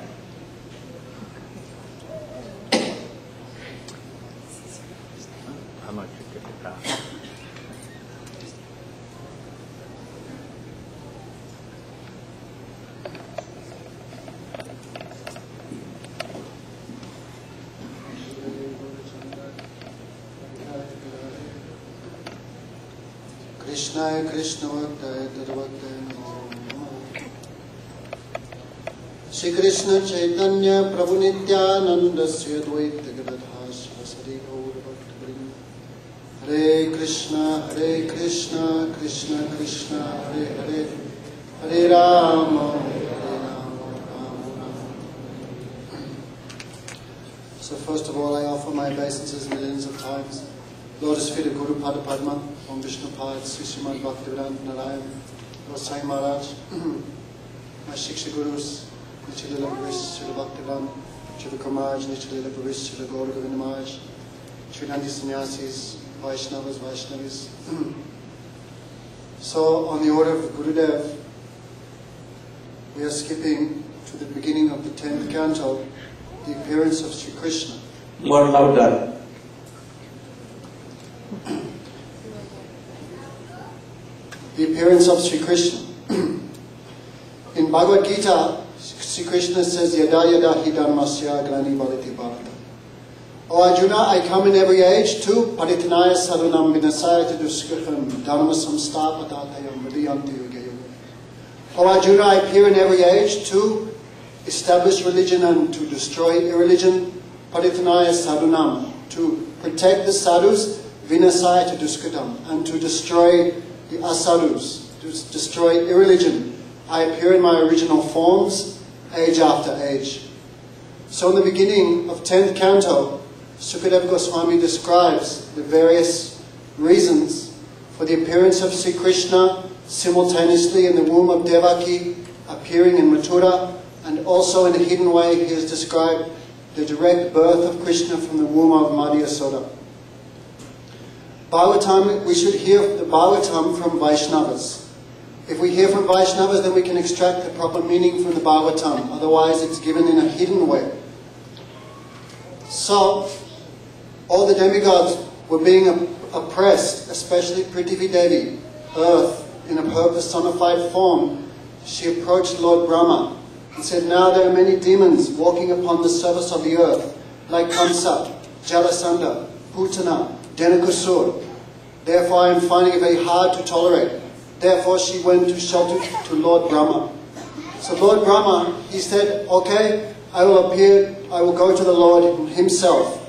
Speaker 4: Krishna Krishna Vattaya Tadvattaya Namo. Shri Krishna Chaitanya Prabhu Nityananda Sri Advaita Gadadha Sri Gaur Bhakta Vrinda. Hare Krishna Krishna Krishna Hare Hare Hare Rama Rama Rama. So first of all I offer my obeisances millions of times. Lotus feet of Guru Pada Padma, Om Vishnu Pad, Sri Srimad Bhaktivedanta Narayan, Gosai Maharaj, my Shiksha Gurus, Nichilila Paris, Srila Bhaktivan, Srila Kamaraj, Nichilila Paris, Srila Gurudeva Maharaj, Srinandi Sannyasis, Vaishnavas, Vaishnavis. So, on the order of Gurudev, we are skipping to the beginning of the 10th canto, the appearance of Sri Krishna.
Speaker 1: More louder.
Speaker 4: The appearance of Sri Krishna. In Bhagavad Gita, Sri Krishna says, Yada yada hi dharmasya glani bhavati bharata. O Arjuna, I come in every age to paritanaya sadhunam vinasaya duskritam dharma samstapatatayam vriyanti yuga yuga. O Arjuna, I appear in every age to establish religion and to destroy irreligion. Paritanaya sadhunam, to protect the sadhus, vinasaya to duskritam, and to destroy the asadhus, to destroy irreligion. I appear in my original forms, age after age. So in the beginning of 10th canto, Sukadeva Goswami describes the various reasons for the appearance of Sri Krishna simultaneously in the womb of Devaki, appearing in Mathura, and also in a hidden way he has described the direct birth of Krishna from the womb of Madhya Yasoda. Bhagavatam, we should hear the Bhagavatam from Vaishnavas. If we hear from Vaishnavas, then we can extract the proper meaning from the Bhagavatam. Otherwise, it's given in a hidden way. So, all the demigods were being oppressed, especially Prithvi Devi, earth, in a personified form. She approached Lord Brahma and said, now there are many demons walking upon the surface of the earth, like Kamsa, Jalasandha, Putana, Denakusur. Therefore I am finding it very hard to tolerate. Therefore she went to shelter to Lord Brahma. So Lord Brahma, he said, okay, I will go to the Lord himself.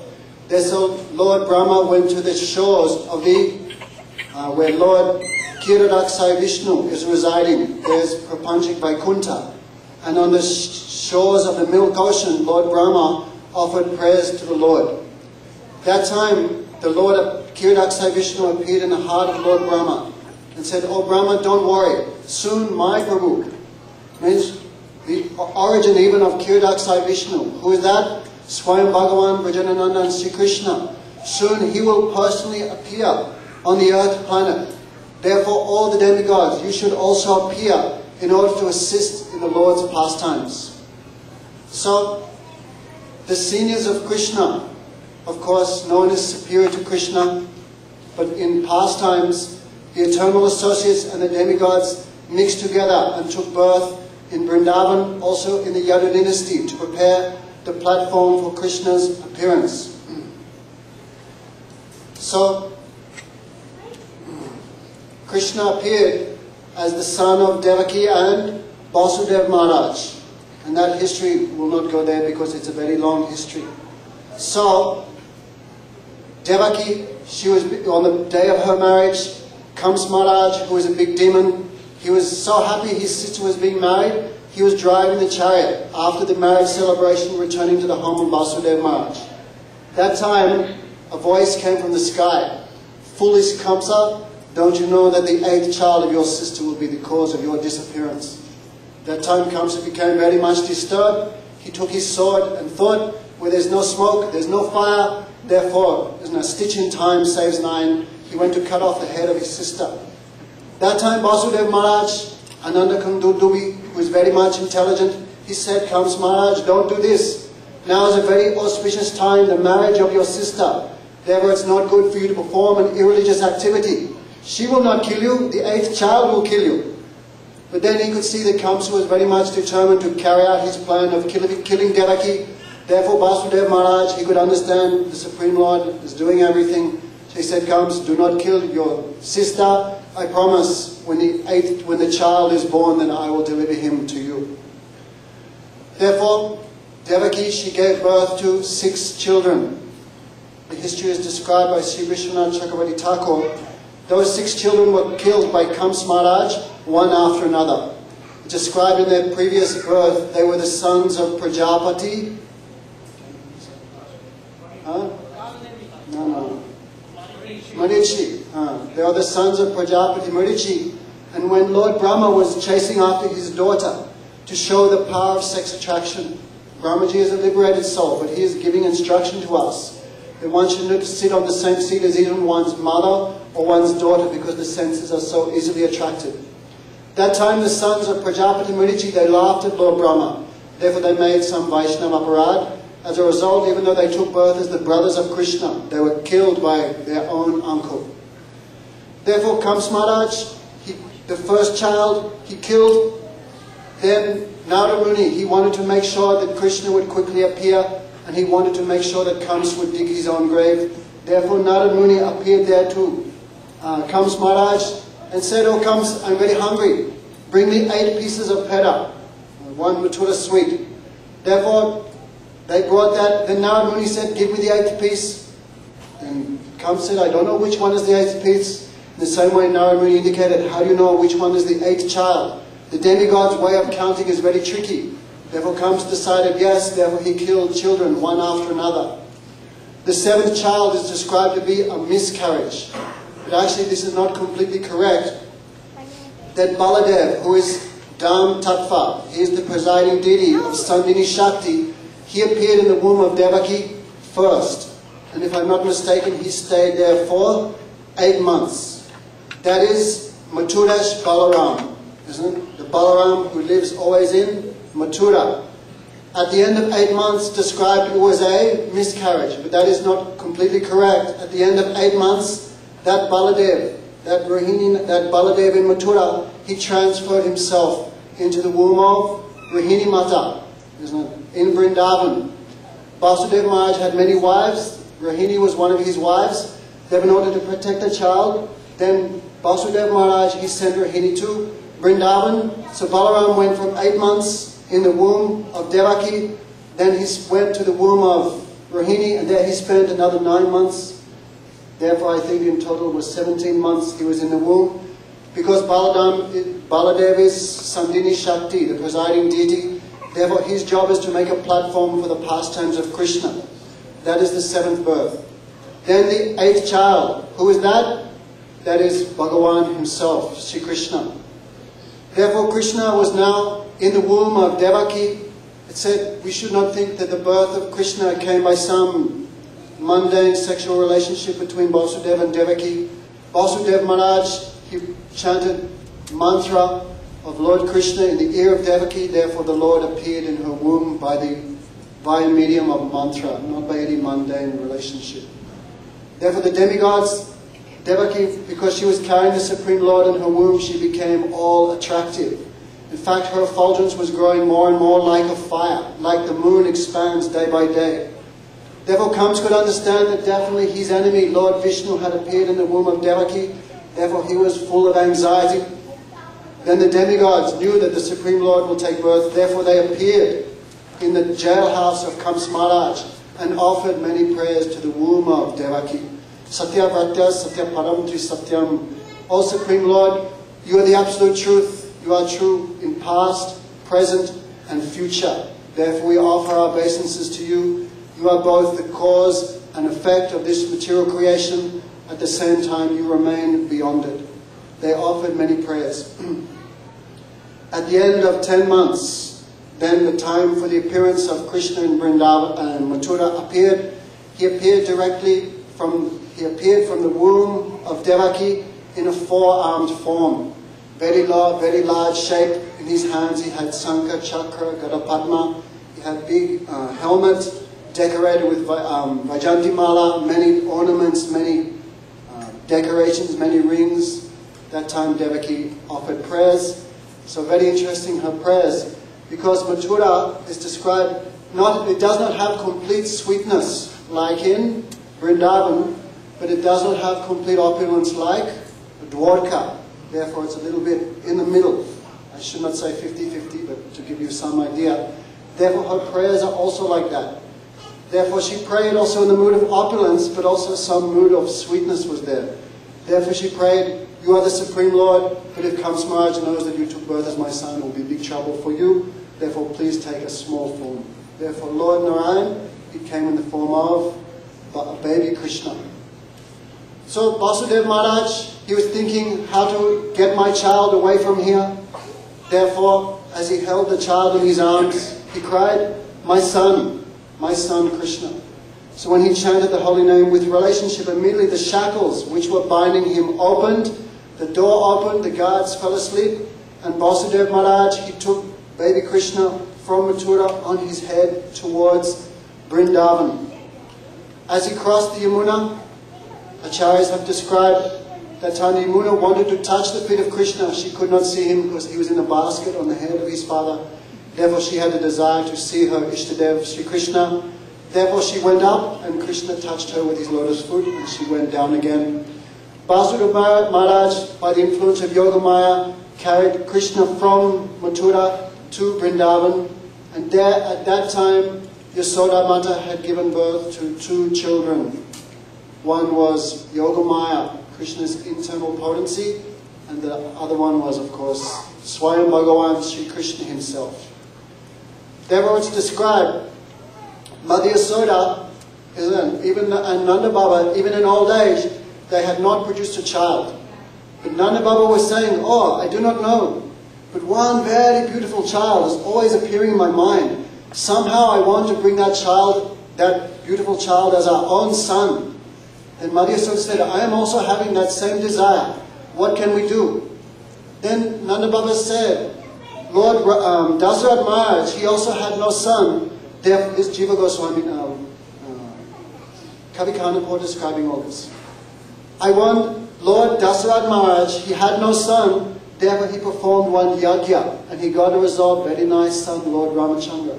Speaker 4: So Lord Brahma went to the shores of where Lord Kiradaksai Vishnu is residing. There's Prapanchik Vaikuntha. And on the shores of the milk ocean, Lord Brahma offered prayers to the Lord. That time, the Lord Kiradaksai Vishnu appeared in the heart of Lord Brahma and said, oh Brahma, don't worry. Soon my Prabhu, means the origin even of Kiradaksai Vishnu. Who is that? Swayam Bhagavan Brajanananda and Sri Krishna. Soon he will personally appear on the earth planet. Therefore all the demigods, you should also appear in order to assist in the Lord's pastimes. So, the seniors of Krishna, of course, no one is superior to Krishna, but in pastimes, the eternal associates and the demigods mixed together and took birth in Vrindavan, also in the Yadu dynasty, to prepare the platform for Krishna's appearance. So, Krishna appeared as the son of Devaki and Vasudeva Maharaj. And that history will not go there because it's a very long history. So, Devaki, she was on the day of her marriage, Kams Maharaj, who was a big demon, he was so happy his sister was being married, he was driving the chariot after the marriage celebration, returning to the home of Vasudeva Maharaj. That time, a voice came from the sky. Foolish Kamsa, don't you know that the 8th child of your sister will be the cause of your disappearance? That time Kamsa became very much disturbed. He took his sword and thought, where there's no smoke, there's no fire, therefore, there's no stitch in time saves 9. He went to cut off the head of his sister. That time Vasudeva Maharaj, Ananda Kandudubi, who is very much intelligent, he said, Kams Maharaj, don't do this. Now is a very auspicious time, the marriage of your sister. Therefore it's not good for you to perform an irreligious activity. She will not kill you, the 8th child will kill you. But then he could see that Kamsa was very much determined to carry out his plan of killing Devaki. Therefore Vasudeva Maharaj, he could understand the Supreme Lord is doing everything. So he said, Kamsa, do not kill your sister. I promise when the child is born, then I will deliver him to you. Therefore, Devaki, she gave birth to 6 children. The history is described by Sri Vishwanath Chakravarti Thakur. Those 6 children were killed by Kams Maharaj, one after another. Described in their previous birth, they were the sons of Prajapati. No. Marichi. They are the sons of Prajapati Marichi. And when Lord Brahma was chasing after his daughter to show the power of sex attraction, Brahmaji is a liberated soul, but he is giving instruction to us that one should not sit on the same seat as even one's mother or one's daughter, because the senses are so easily attracted. That time the sons of Prajapati Murichi, they laughed at Lord Brahma. Therefore they made some Vaishnava aparad. As a result, even though they took birth as the brothers of Krishna, they were killed by their own uncle. Therefore Kams Maharaj, the first child, he killed. Then Narada Muni, he wanted to make sure that Krishna would quickly appear, and he wanted to make sure that Kams would dig his own grave. Therefore Narada Muni appeared there to Kams Maharaj and said, "Oh Kams, I'm very hungry. Bring me 8 pieces of peda, 1 Mathura sweet." Therefore they brought that. Then Narada Muni said, "Give me the 8th piece." And Kams said, "I don't know which one is the 8th piece." In the same way Narada Muni indicated, how do you know which one is the 8th child? The demigod's way of counting is very tricky. Therefore Kams decided yes, therefore he killed children one after another. The 7th child is described to be a miscarriage. But actually this is not completely correct. That Baladev, who is Dham Tattva, he is the presiding deity of Sandini Shakti, he appeared in the womb of Devaki first. And if I'm not mistaken, he stayed there for 8 months. That is Mathura's Balaram, isn't it? The Balaram who lives always in Mathura. At the end of 8 months described it was a miscarriage, but that is not completely correct. At the end of 8 months, that Baladev, that Baladev in Mathura, he transferred himself into the womb of Rohini Mata, isn't it? In Vrindavan. Vasudeva Maharaj had many wives. Rohini was one of his wives. Then in order to protect the child, then Vasudeva Maharaj, he sent Rohini to Vrindavan. So Balaram went from 8 months in the womb of Devaki, then he went to the womb of Rohini, and there he spent another 9 months. Therefore I think in total it was 17 months he was in the womb. Because Baladev is Sandini Shakti, the presiding deity, therefore his job is to make a platform for the pastimes of Krishna. That is the 7th birth. Then the 8th child, who is that? That is Bhagavan himself, Sri Krishna. Therefore Krishna was now in the womb of Devaki. It said we should not think that the birth of Krishna came by some mundane sexual relationship between Vasudeva and Devaki. Vasudeva Maharaj, he chanted mantra of Lord Krishna in the ear of Devaki. Therefore the Lord appeared in her womb by medium of mantra, not by any mundane relationship. Therefore the demigods, Devaki, because she was carrying the Supreme Lord in her womb, she became all attractive. In fact, her effulgence was growing more and more like a fire, like the moon expands day by day. Therefore Kams could understand that definitely his enemy, Lord Vishnu, had appeared in the womb of Devaki. Therefore he was full of anxiety. Then the demigods knew that the Supreme Lord will take birth. Therefore they appeared in the jailhouse of Kams Maharaj and offered many prayers to the womb of Devaki. Satya Bhatya, Satya Param Tri Satyam. O Supreme Lord, you are the absolute truth. You are true in past, present, and future. Therefore we offer our obeisances to you. You are both the cause and effect of this material creation. At the same time, you remain beyond it. They offered many prayers. At the end of 10 months, then the time for the appearance of Krishna in Vrindavan and Mathura appeared. He appeared from the womb of Devaki in a 4-armed form. Very large shape. In his hands he had Sankha, Chakra, Gadapadma. He had big helmet decorated with Vajanti Mala, many ornaments, many decorations, many rings. That time Devaki offered prayers. So very interesting her prayers, because Mathura is described, it does not have complete sweetness like in Vrindavan, but it does not have complete opulence like Dwarka. Therefore it's a little bit in the middle. I should not say 50-50, but to give you some idea. Therefore her prayers are also like that. Therefore she prayed also in the mood of opulence, but also some mood of sweetness was there. Therefore she prayed, you are the Supreme Lord, but if Kams Maharaj knows that you took birth as my son, it will be big trouble for you. Therefore please take a small form. Therefore Lord Narayan, he came in the form of a baby Krishna. So Vasudeva Maharaj, He was thinking how to get my child away from here. Therefore, as he held the child in his arms, he cried, my son Krishna. So when he chanted the holy name with relationship, immediately the shackles which were binding him opened, the door opened, the guards fell asleep, and Vasudeva Maharaj, he took baby Krishna from Mathura on his head towards Vrindavan. As he crossed the Yamuna, Acharyas have described that time Yamuna wanted to touch the feet of Krishna. She could not see him because he was in a basket on the head of his father. Therefore she had a desire to see her Ishtadev, Sri Krishna. Therefore she went up and Krishna touched her with his lotus foot and she went down again. Vasudeva Maharaj, by the influence of Yogamaya, carried Krishna from Mathura to Vrindavan, and there at that time Yasoda Mata had given birth to two children. One was Yogamaya, Krishna's internal potency, and the other one was, of course, Swayam Bhagavan Sri Krishna himself. Therefore it's described, Mother Yasoda, even and Nanda Baba, even in old age, they had not produced a child. But Nanda Baba was saying, oh, I do not know, but one very beautiful child is always appearing in my mind. Somehow I want to bring that child, that beautiful child, as our own son. Then Mother Yasoda said, I am also having that same desire. What can we do? Then Nanda Baba said, Lord Dasarath Maharaj, he also had no son. Therefore, this Jiva Goswami, Kavi Kanapur describing all this. I want Lord Dasarath Maharaj, he had no son, therefore he performed one yajna, and he got a result, very nice son, Lord Ramachandra.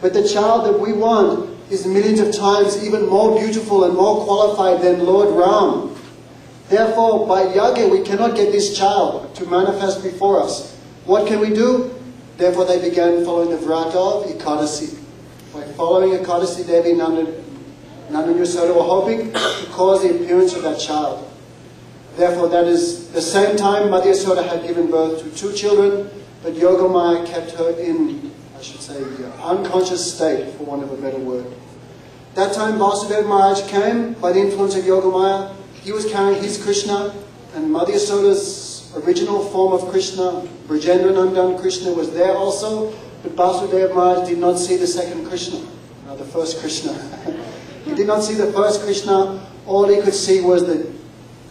Speaker 4: But the child that we want is millions of times even more beautiful and more qualified than Lord Ram. Therefore, by yajna, we cannot get this child to manifest before us. What can we do? Therefore, they began following the vrata of Ekadasi. By following Ekadasi, Devi Nanda and Yasoda were hoping to cause the appearance of that child. Therefore, that is the same time Mother Yasoda had given birth to two children, but Yogamaya kept her in, I should say, unconscious state, for want of a better word. That time Vasudeva Maharaj came by the influence of Yogamaya. He was carrying his Krishna, and Mother Yasoda's original form of Krishna, Brajendra Nandan Krishna, was there also, but Vasudeva Maharaj did not see the second Krishna, the first Krishna. He did not see the first Krishna. All he could see was the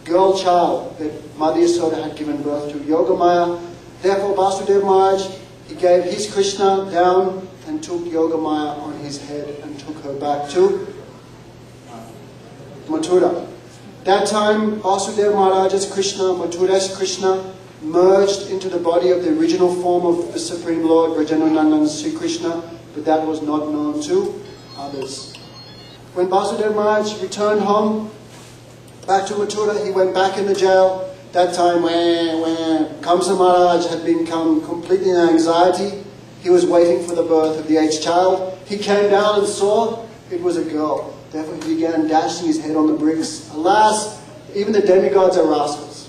Speaker 4: girl child that Mother Yasoda had given birth to, Yogamaya. Therefore Vasudeva Maharaj, he gave his Krishna down and took Yogamaya on his head and took her back to Mathura. That time Vasudeva Maharaj's Krishna, Mathura's Krishna, merged into the body of the original form of the Supreme Lord, Brajendra Nandan Sri Krishna, but that was not known to others. When Vasudeva Maharaj returned home, back to Mathura, he went back in the jail. That time when Kamsa Maharaj had become completely in anxiety, he was waiting for the birth of the 8th child. He came down and saw it was a girl. Therefore he began dashing his head on the bricks. Alas, even the demigods are rascals.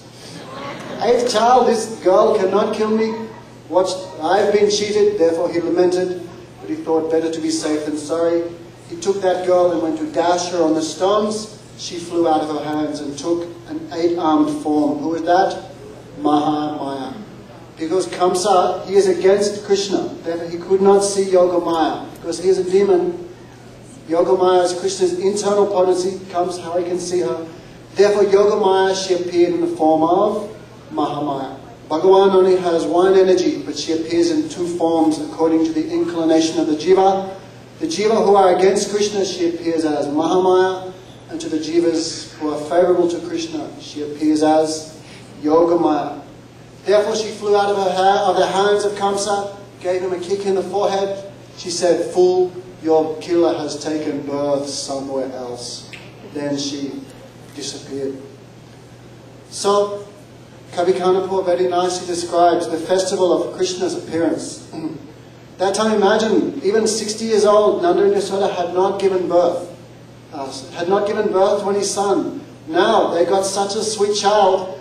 Speaker 4: 8th child, this girl cannot kill me. I've been cheated. Therefore he lamented, but he thought better to be safe than sorry. He took that girl and went to dash her on the stones. She flew out of her hands and took an 8-armed form. Who is that? Mahamaya. Because Kamsa, he is against Krishna. Therefore he could not see Yogamaya. Because he is a demon. Yogamaya is Krishna's internal potency. Comes how he can see her. Therefore Yogamaya, she appeared in the form of Mahamaya. Bhagavan only has one energy, but she appears in two forms according to the inclination of the jiva. The jiva who are against Krishna, she appears as Mahamaya. And to the jivas who are favorable to Krishna, she appears as Yogamaya. Therefore she flew out of the hands of Kamsa, gave him a kick in the forehead. She said, "Fool, your killer has taken birth somewhere else." Then she disappeared. So, Kavi Kanapur very nicely describes the festival of Krishna's appearance. That time, imagine, even 60 years old, Nanda and Yasoda had not given birth. To any son. Now they got such a sweet child.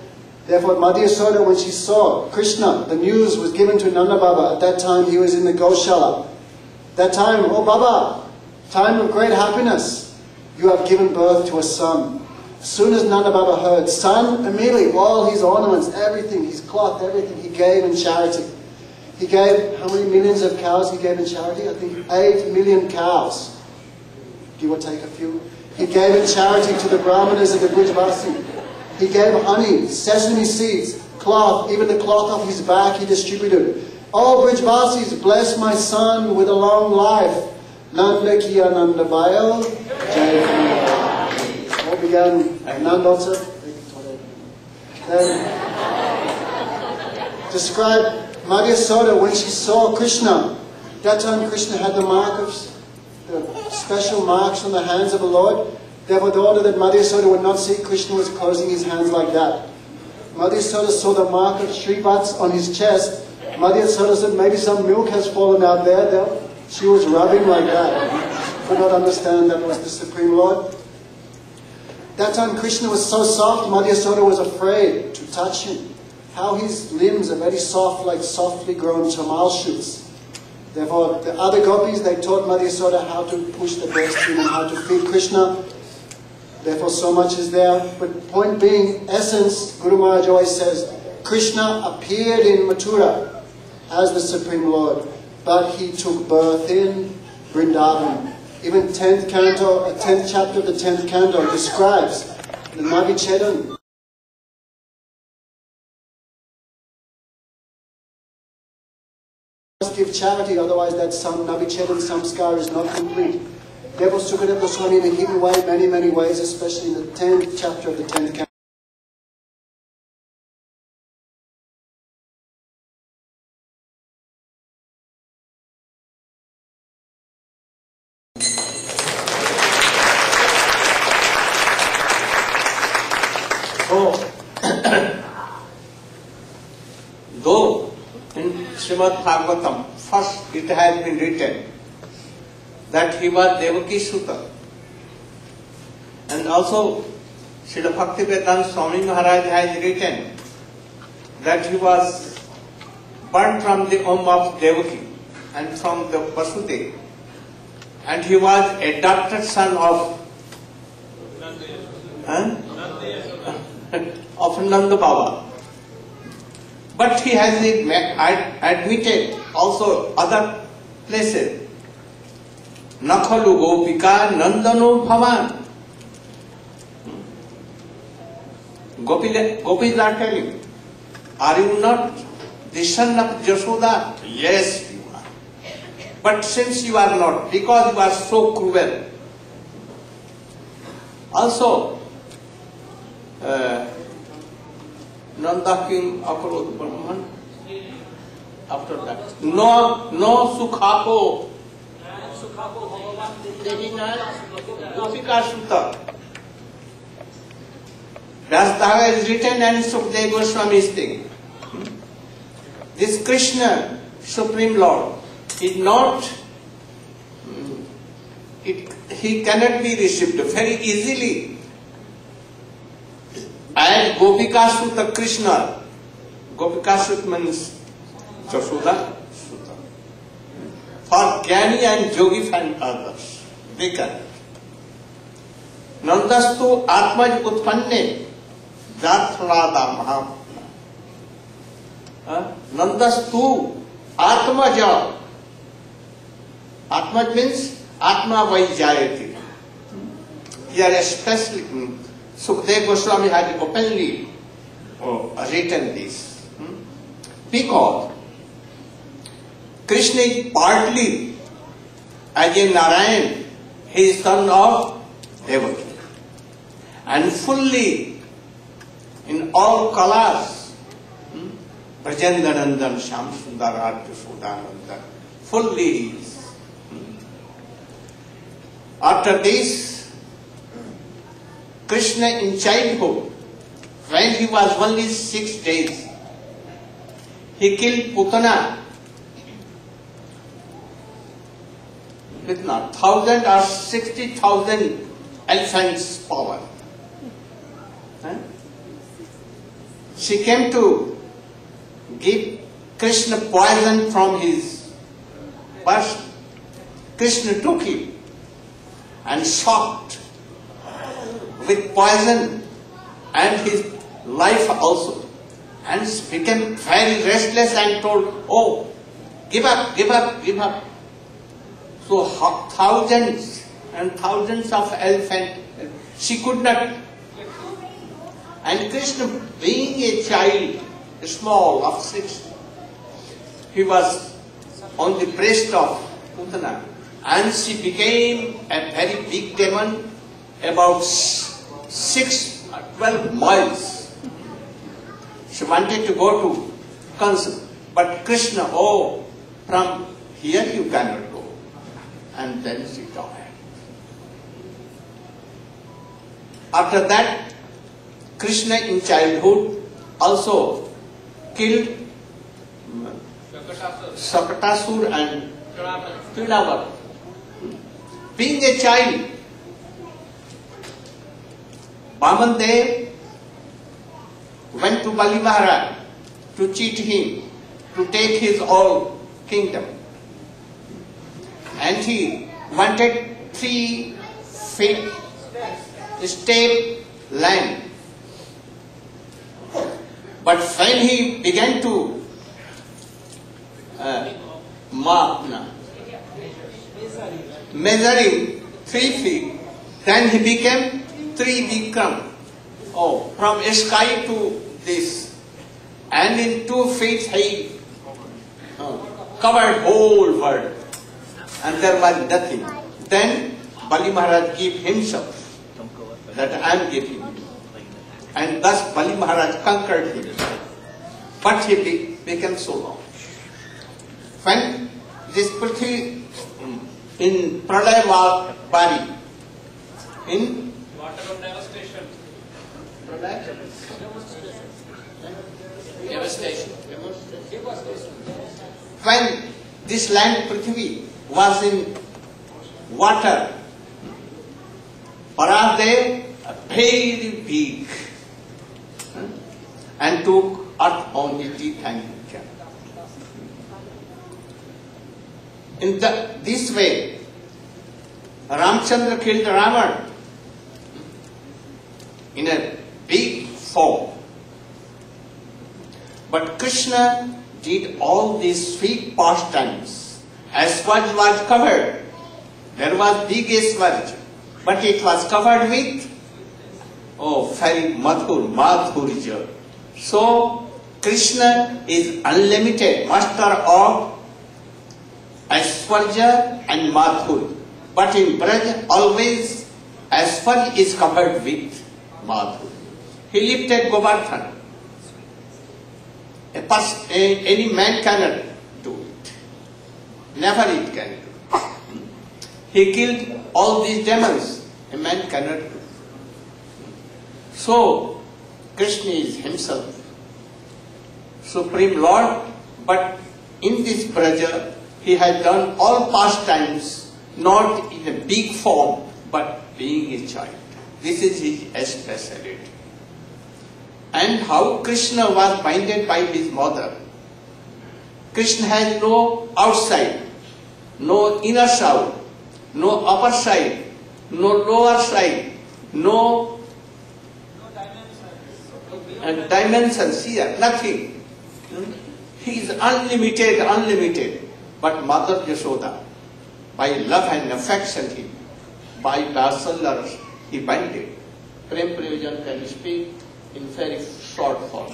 Speaker 4: Therefore Mother Yasoda, when she saw Krishna, the news was given to Nanda Baba. At that time he was in the Goshala. That time, oh Baba, time of great happiness. You have given birth to a son. As soon as Nanda Baba heard, son, immediately all his ornaments, everything, his cloth, everything, he gave in charity. He gave, how many millions of cows he gave in charity? I think 8 million cows, give or take a few. He gave in charity to the Brahmanas and the Brijvasi. He gave honey, sesame seeds, cloth, even the cloth off his back he distributed. All Brijvasis, bless my son with a long life. Nanda Kiya Nanda Bayo, Jai. All began Nandotsa. Then described Madhya Soda when she saw Krishna. That time Krishna had the special marks on the hands of the Lord. Therefore the order that Madhya Soda would not see Krishna was closing his hands like that. Madhya Soda saw the mark of Shrivats on his chest. Madhya Soda said maybe some milk has fallen out there. She was rubbing like that. Could not understand that was the Supreme Lord. That time Krishna was so soft, Madhya Soda was afraid to touch him. How his limbs are very soft, like softly grown chamal shoots. Therefore, the other gopis, they taught Madhya Soda how to push the breastfeed and how to feed Krishna. Therefore, so much is there. But point being, essence, Guru Maharaj always says, Krishna appeared in Mathura as the Supreme Lord, but he took birth in Vrindavan. Even 10th chapter of the 10th canto describes the Navichedan. Give charity, otherwise that Navichedan samskar is not complete. Therefore, Sukadeva Goswami in a hidden way, many ways, especially in the 10th chapter of the 10th canto.
Speaker 1: Though in Srimad Bhagavatam, first it has been written that he was Devaki Suta. And also Srila Bhaktivedanta Swami Maharaj has written that he was born from the womb of Devaki and from the Vasudeva. And he was adopted son of Nanda Baba. But he has admitted also other places. Nakhalu Gopika Nandano Bhavan. Gopis are telling, are you not the son of Jashoda? Yes, you are. But since you are not, because you are so cruel. Also, Nanda King Akarod Brahman, after that, no Sukhako, Gopika Sutta. Vyasdhava is written and Sukadeva Goswami is saying, this Krishna, Supreme Lord, is not, he cannot be received very easily. And Gopika Sutta Krishna, Gopika Sutta means Jashoda Sutta. For Jnani and Yogi and others, they can. Nandastu Atmaj Utpanne Jathrada Maham. Nandastu Atmaja. Atmaj means Atma Vaijayati. Here especially Sukadeva Goswami has openly written this. Because Krishna is partly as a Narayan, he is son of Devaki. And fully in all colors, Brajendanandan Sham Sundarat Sudanandan, fully he is. After this, Krishna in childhood, when he was only 6 days, he killed Putana with not 1,000 or 60,000 elephants' power. She came to give Krishna poison from his purse. Krishna took it and shocked with poison and his life also, and became very restless and told, "Oh, give up, give up, give up." So thousands and thousands of elephants, she could not. And Krishna, being a child, small of 6, he was on the breast of Putana, and she became a very big demon, about 12 miles. She wanted to go to Kansa, but Krishna, "Oh, from here you cannot go." And then she died. After that, Krishna in childhood also killed Sakatasur and Kidavar. Being a child, Vamandev went to Bali Maharaj to cheat him, to take his whole kingdom. And he wanted 3 feet step land. But when he began to measuring 3 feet, then he became 3 Vikram. Oh, from sky to this. And in 2 feet he covered whole world. And there was nothing. Then Bali Maharaj gave himself that I am giving you. And thus Bali Maharaj conquered him. But he became so long. When this Prithvi in Pralaya was buried, in
Speaker 5: water of devastation.
Speaker 1: Devastation. When this land Prithvi was in water, Paradev, very big, and took earth on his teeth and kept. In this way, Ramchandra killed Ravan in a big form. But Krishna did all these sweet pastimes. Aswaj was covered. There was big Aswaj, but it was covered with very madhurja. So Krishna is unlimited, master of Aswarja and Madhur. But in Braj, always Aswarja is covered with Madhur. He lifted Govardhan. Any man cannot do it. Never it can do. He killed all these demons. A man cannot do. So, Krishna is himself, Supreme Lord, but in this Braja, he has done all pastimes, not in a big form, but being a child. This is his speciality. And how Krishna was binded by his mother. Krishna has no outside, no inner side, no upper side, no lower side, no dimensions here, nothing. He is unlimited, unlimited. But Mother Yashoda, by love and affection, by Vasalya, he binded. Prem Prayojan can speak in very short form.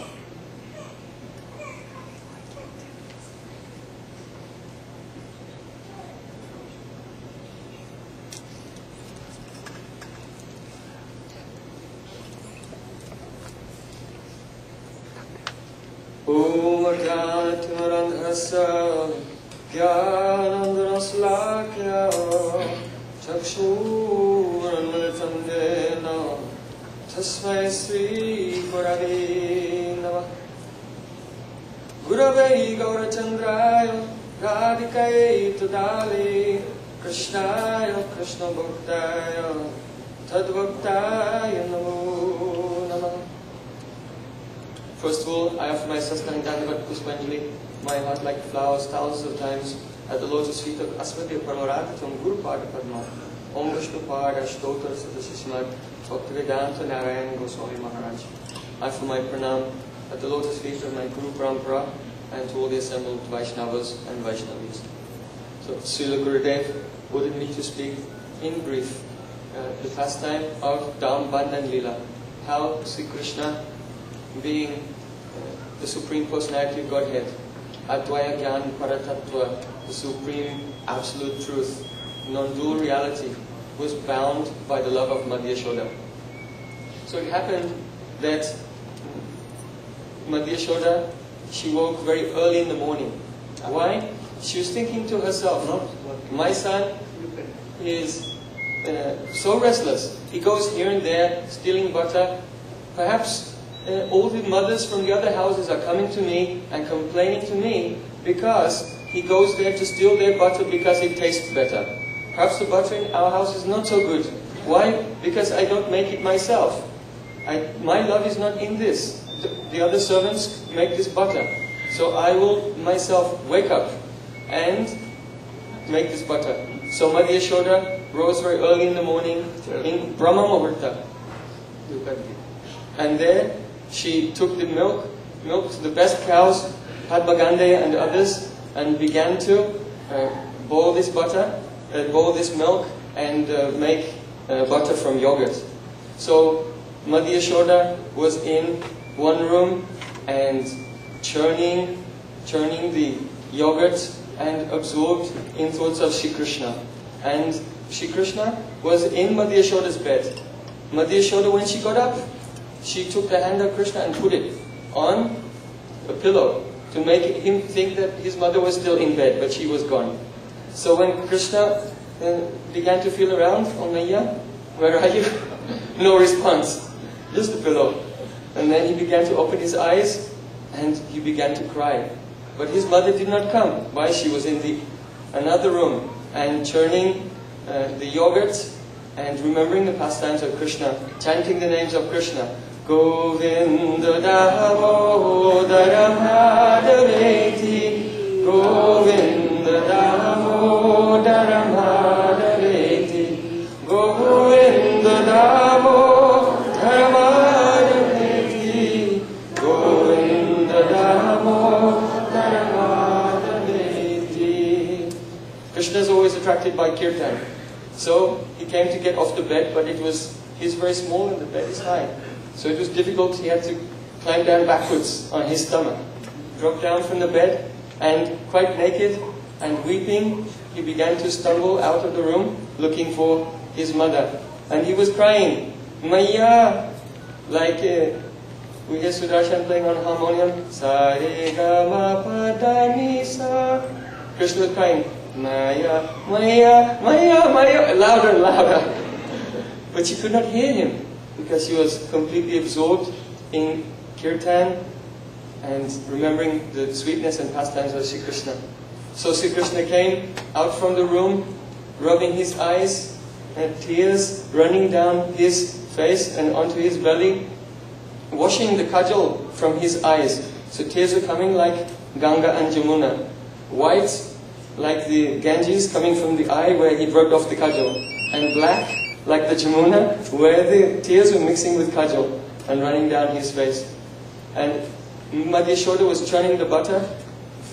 Speaker 6: Om Arjatmarandhasa Gyanandanaslakya Chakshuranmalitandena Tasmai Sri Gurave Namah Gurave Gaurachandraya Radhikaye Tudale Krishnaya Krishna Bhaktaya Tadvaktaya Namo Namah. First of all, I offer my Sastanang Dandavat Puspanjali, my heart like flowers thousands of times at the lotus feet of Aswati Paramaratatam Guru Pada Padma, Om Vishnu Pada Shtotra Sadasishmat, Bhaktivedanta Narayan Goswami Maharaj. I offer my pranam at the lotus feet of my Guru Parampara and to all the assembled Vaishnavas and Vaishnavis. So Srila Gurudeva ordered me to speak in brief the pastime of Dham Bandhan Leela, how Sri Krishna, being the Supreme Personality of Godhead, Advaya Gyan Paratattva, the Supreme Absolute Truth, non-dual reality, was bound by the love of Madhya Yashoda. So it happened that Madhya Yashoda, she woke very early in the morning. Why? She was thinking to herself, my son is so restless. He goes here and there, stealing butter. Perhaps all the mothers from the other houses are coming to me and complaining to me because he goes there to steal their butter because it tastes better. Perhaps the butter in our house is not so good. Why? Because I don't make it myself. My love is not in this. The other servants make this butter. So I will myself wake up and make this butter. So Madhya Yashoda rose very early in the morning in Brahma Muhurta. And there she took the milk to the best cows, Padmagandeya and others, and began to boil this milk and make butter from yogurt. So Madhya Yashoda was in one room and churning the yogurt and absorbed in thoughts of Shri Krishna. And Shri Krishna was in Madhya Yashoda's bed. Madhya Yashoda, when she got up, she took the hand of Krishna and put it on a pillow to make him think that his mother was still in bed, but she was gone. So when Krishna began to feel around, oh Maya, where are you? No response, just a pillow. And then he began to open his eyes and he began to cry. But his mother did not come. Why? She was in another room and churning the yogurt and remembering the pastimes of Krishna, chanting the names of Krishna. Govinda Damodaram Madhaveti, Govinda Damodaram Madhaveti, Govinda Damodaram Madhaveti, Govinda Damodaram Madhaveti. Krishna is always attracted by kirtan. So he came to get off the bed, but he's very small and the bed is high. So it was difficult. He had to climb down backwards on his stomach. Dropped down from the bed and quite naked and weeping, he began to stumble out of the room looking for his mother. And he was crying, Maya, like we hear Sudarshan playing on harmonium. Sa re ga ma pa da ni sa. Krishna was crying, Maya, Maya, Maya, Maya, louder and louder. But she could not hear him because she was completely absorbed in kirtan and remembering the sweetness and pastimes of Sri Krishna. So Sri Krishna came out from the room, rubbing his eyes and tears running down his face and onto his belly, washing the kajal from his eyes. So tears were coming like Ganga and Jamuna, white like the Ganges coming from the eye where he rubbed off the kajal, and black like the Jamuna where the tears were mixing with kajal and running down his face. And Madhya Yashoda was churning the butter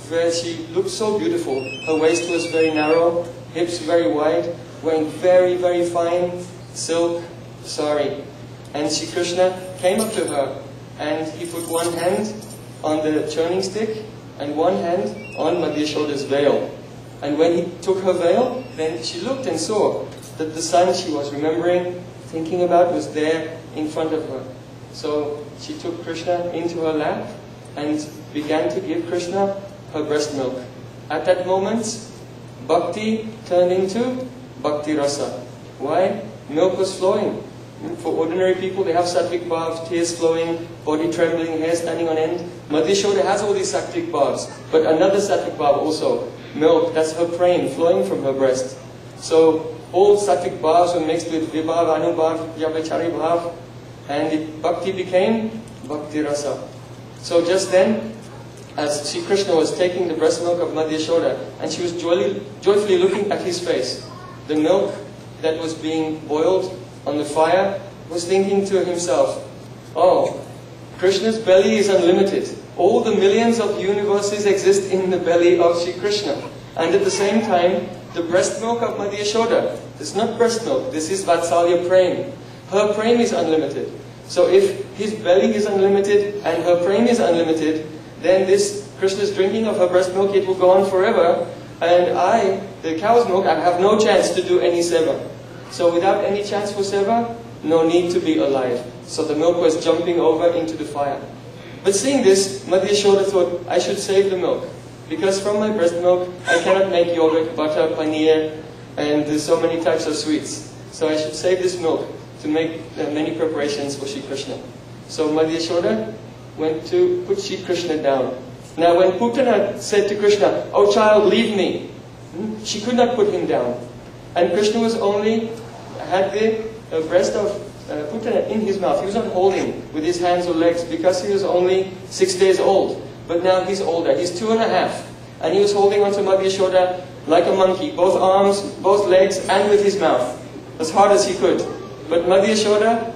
Speaker 6: where she looked so beautiful. Her waist was very narrow, hips very wide, wearing very, very fine silk sari. And Shri Krishna came up to her and he put one hand on the churning stick and one hand on Madhya Yashoda's veil. And when he took her veil, then she looked and saw that the son she was remembering, thinking about, was there in front of her. So she took Krishna into her lap and began to give Krishna her breast milk. At that moment, bhakti turned into bhakti rasa. Why? Milk was flowing. For ordinary people, they have sattvic bhavs, tears flowing, body trembling, hair standing on end. Madhya Yashoda has all these sattvic bhavs, but another sattvic bhav also, milk, that's her praying, flowing from her breast. So all sattvic bhavs were mixed with vibhav, anubhav, vyabhachari bhav, and bhakti became bhakti rasa. So just then, as Sri Krishna was taking the breast milk of Madhya Yashoda, and she was joyfully looking at his face, the milk that was being boiled on the fire was thinking to himself, oh, Krishna's belly is unlimited. All the millions of universes exist in the belly of Sri Krishna. And at the same time, the breast milk of Madhya Yashoda is not breast milk, this is Vatsalya Prem. Her prem is unlimited. So if his belly is unlimited and her prem is unlimited, then this Krishna's drinking of her breast milk, it will go on forever. And I, the cow's milk, I have no chance to do any seva. So without any chance for seva, no need to be alive. So the milk was jumping over into the fire. But seeing this, Madhya Yashoda thought, I should save the milk. Because from my breast milk, I cannot make yogurt, butter, paneer, and there's so many types of sweets. So I should save this milk to make many preparations for Sri Krishna. So Madhya Yashoda went to put Sri Krishna down. Now when Putana said to Krishna, oh child, leave me, she could not put him down. And Krishna was only, had the breast of Putana in his mouth. He was not holding with his hands or legs because he was only 6 days old. But now he's older, he's 2.5. And he was holding onto Madhya Yashoda like a monkey, both arms, both legs, and with his mouth, as hard as he could. But Madhya Yashoda,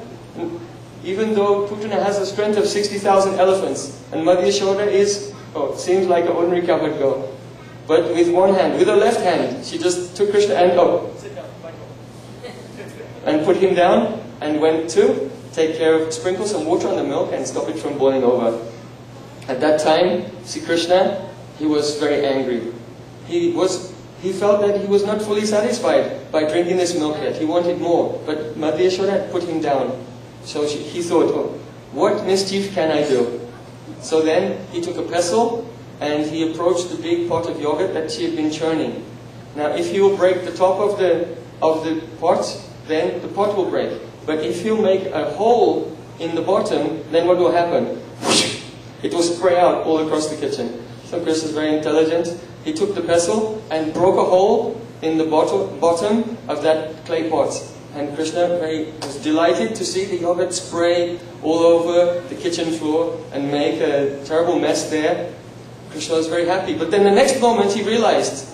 Speaker 6: even though Putana has a strength of 60,000 elephants, and Madhya Yashoda is, oh, it seems like an ordinary cowherd girl. But with one hand, with her left hand, she just took Krishna and, and put him down, and went to take care of, sprinkle some water on the milk and stop it from boiling over. At that time, Sri Krishna, he was very angry. He felt that he was not fully satisfied by drinking this milk yet. He wanted more. But Madhya Yashoda put him down. So he thought, oh, what mischief can I do? So then he took a pestle and he approached the big pot of yogurt that she had been churning. Now if you break the top of the pot, then the pot will break. But if you make a hole in the bottom, then what will happen? It will spray out all across the kitchen. So Krishna is very intelligent. He took the pestle and broke a hole in the bottom of that clay pot. And Krishna was delighted to see the yogurt spray all over the kitchen floor and make a terrible mess there. Krishna was very happy. But then the next moment he realized,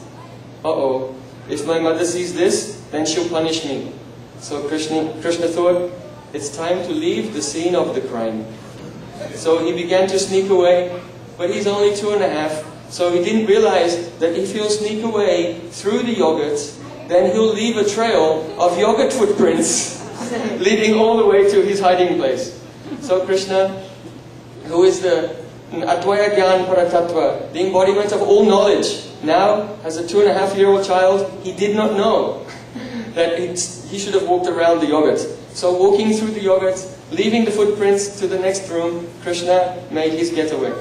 Speaker 6: uh-oh, if my mother sees this, then she'll punish me. So Krishna thought, it's time to leave the scene of the crime. So he began to sneak away, but he's only 2.5, so he didn't realize that if he'll sneak away through the yogurt, then he'll leave a trail of yogurt footprints leading all the way to his hiding place. So Krishna, who is the Advaya Gyan Paratattva, the embodiment of all knowledge, now as a 2.5-year-old child, he did not know that he should have walked around the yogurt. So walking through the yogurt, leaving the footprints to the next room, Krishna made his getaway.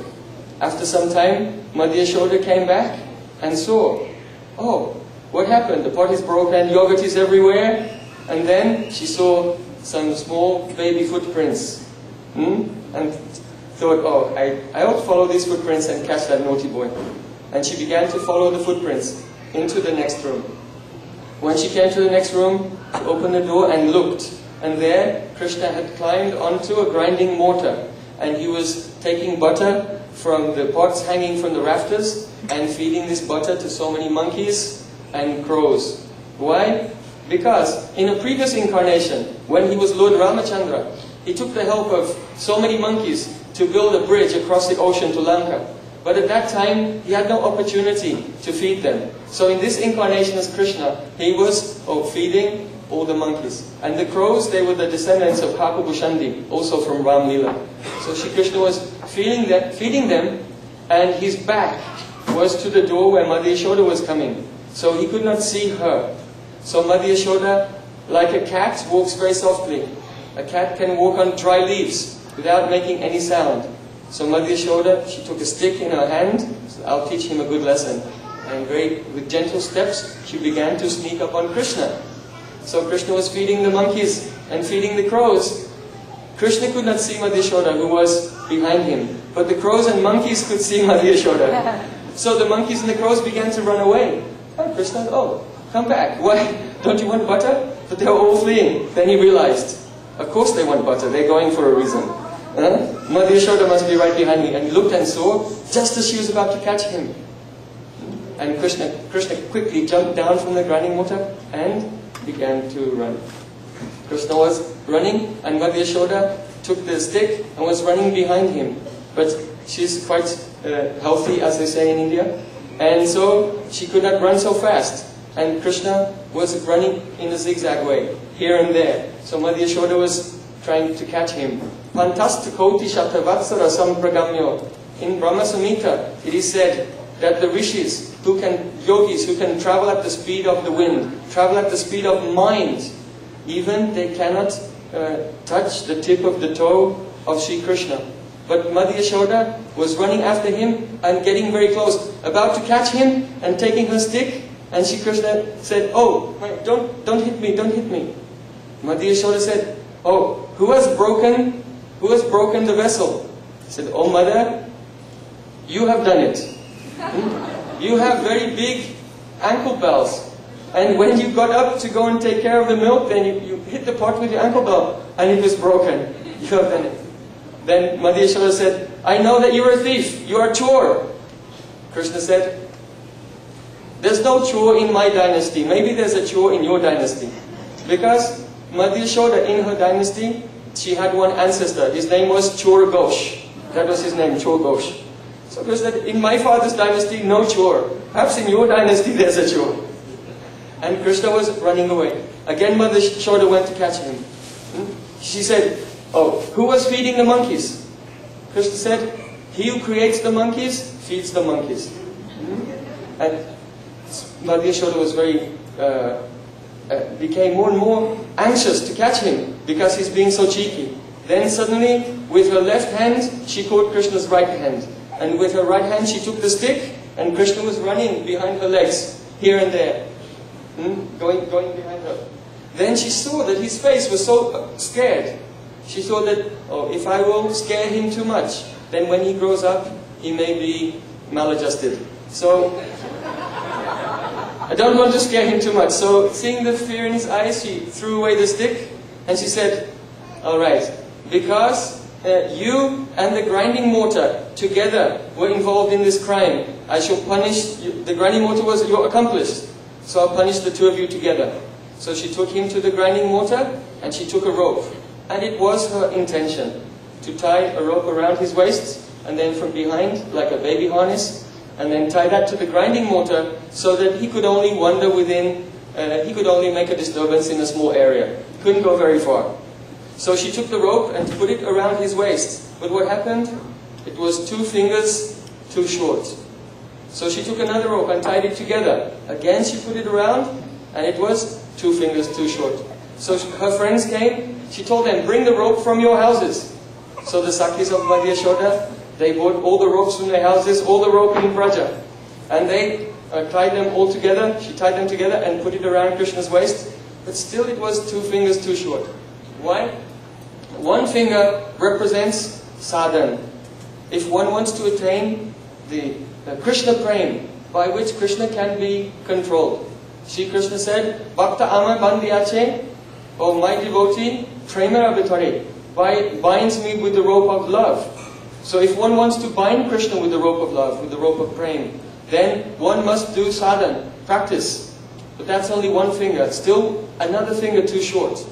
Speaker 6: After some time, Madhya Yashoda came back and saw, oh, what happened? The pot is broken, yogurt is everywhere. And then she saw some small baby footprints. And thought, oh, I ought to follow these footprints and catch that naughty boy. And she began to follow the footprints into the next room. When she came to the next room, she opened the door and looked. And there, Krishna had climbed onto a grinding mortar. And he was taking butter from the pots hanging from the rafters and feeding this butter to so many monkeys and crows. Why? Because in a previous incarnation, when he was Lord Ramachandra, he took the help of so many monkeys to build a bridge across the ocean to Lanka. But at that time, he had no opportunity to feed them. So in this incarnation as Krishna, he was feeding all the monkeys. And the crows, they were the descendants of Haku Bushandi, also from Ram Lila. So Shri Krishna was feeding them, and his back was to the door where Madhya Yashoda was coming. So he could not see her. So Madhya Yashoda, like a cat, walks very softly. A cat can walk on dry leaves without making any sound. So Madhya Yashoda, she took a stick in her hand. So I'll teach him a good lesson. And with gentle steps, she began to sneak up on Krishna. So Krishna was feeding the monkeys and feeding the crows. Krishna could not see Madhya Yashoda, who was behind him. But the crows and monkeys could see Madhya Yashoda. So the monkeys and the crows began to run away. And Krishna, oh, come back. Why? Don't you want butter? But they were all fleeing. Then he realized, of course they want butter. They're going for a reason. Madhya Yashoda must be right behind me. And he looked and saw, just as she was about to catch him. And Krishna quickly jumped down from the grinding mortar and began to run. Krishna was running, and Mother Yashoda took the stick and was running behind him. But she's quite healthy, as they say in India, and so she could not run so fast. And Krishna was running in a zigzag way, here and there. So Mother Yashoda was trying to catch him. Pantastakoti shatavatsara sampragamyo. In Brahma Samhita, it is said that the rishis, yogis who can travel at the speed of the wind, travel at the speed of mind, even they cannot touch the tip of the toe of Sri Krishna. But Mother Yashoda was running after him and getting very close, about to catch him and taking her stick. And Sri Krishna said, "Oh, don't hit me, don't hit me." Mother Yashoda said, "Oh, who has broken the vessel?" He said, "Oh, Mother, you have done it. You have very big ankle bells. And when you got up to go and take care of the milk, then you hit the pot with your ankle bell, and it was broken. You have done it." Then Mother Yashoda said, "I know that you're a thief. You are chore." Krishna said, "There's no chore in my dynasty. Maybe there's a chore in your dynasty." Because Mother Yashoda, in her dynasty, she had one ancestor. His name was Chor Ghosh. That was his name, Chor Ghosh. So Krishna said, "In my father's dynasty, no chore. Perhaps in your dynasty, there's a chore." And Krishna was running away. Again, Mother Yashoda went to catch him. She said, "Oh, who was feeding the monkeys?" Krishna said, "He who creates the monkeys, feeds the monkeys." And Mother Yashoda was became more and more anxious to catch him, because he's being so cheeky. Then suddenly, with her left hand, she caught Krishna's right hand. And with her right hand, she took the stick, and Krishna was running behind her legs, here and there, going behind her. Then she saw that his face was so scared. She thought that, oh, if I will scare him too much, then when he grows up, he may be maladjusted. So, I don't want to scare him too much. So, seeing the fear in his eyes, she threw away the stick, and she said, "All right, because you and the grinding mortar together were involved in this crime, I shall punish you. The grinding mortar was your accomplice, so I'll punish the two of you together." So she took him to the grinding mortar, and she took a rope. And it was her intention to tie a rope around his waist, and then from behind, like a baby harness, and then tie that to the grinding mortar, so that he could only wander within, he could only make a disturbance in a small area. He couldn't go very far. So she took the rope and put it around his waist. But what happened? It was 2 fingers too short. So she took another rope and tied it together. Again she put it around, and it was 2 fingers too short. So her friends came. She told them, "Bring the rope from your houses." So the Sakhis of Mother Yashoda, they bought all the ropes from their houses, all the rope in Braja. And they tied them all together. She tied them together and put it around Krishna's waist. But still it was 2 fingers too short. Why? 1 finger represents sadhana. If one wants to attain the Krishna prem, by which Krishna can be controlled. Sri Krishna said, "Bhakta ama bandhyache," oh my devotee, premara vitare, binds me with the rope of love. So if one wants to bind Krishna with the rope of love, with the rope of prem, then one must do sadhana, practice. But that's only 1 finger, still another finger too short.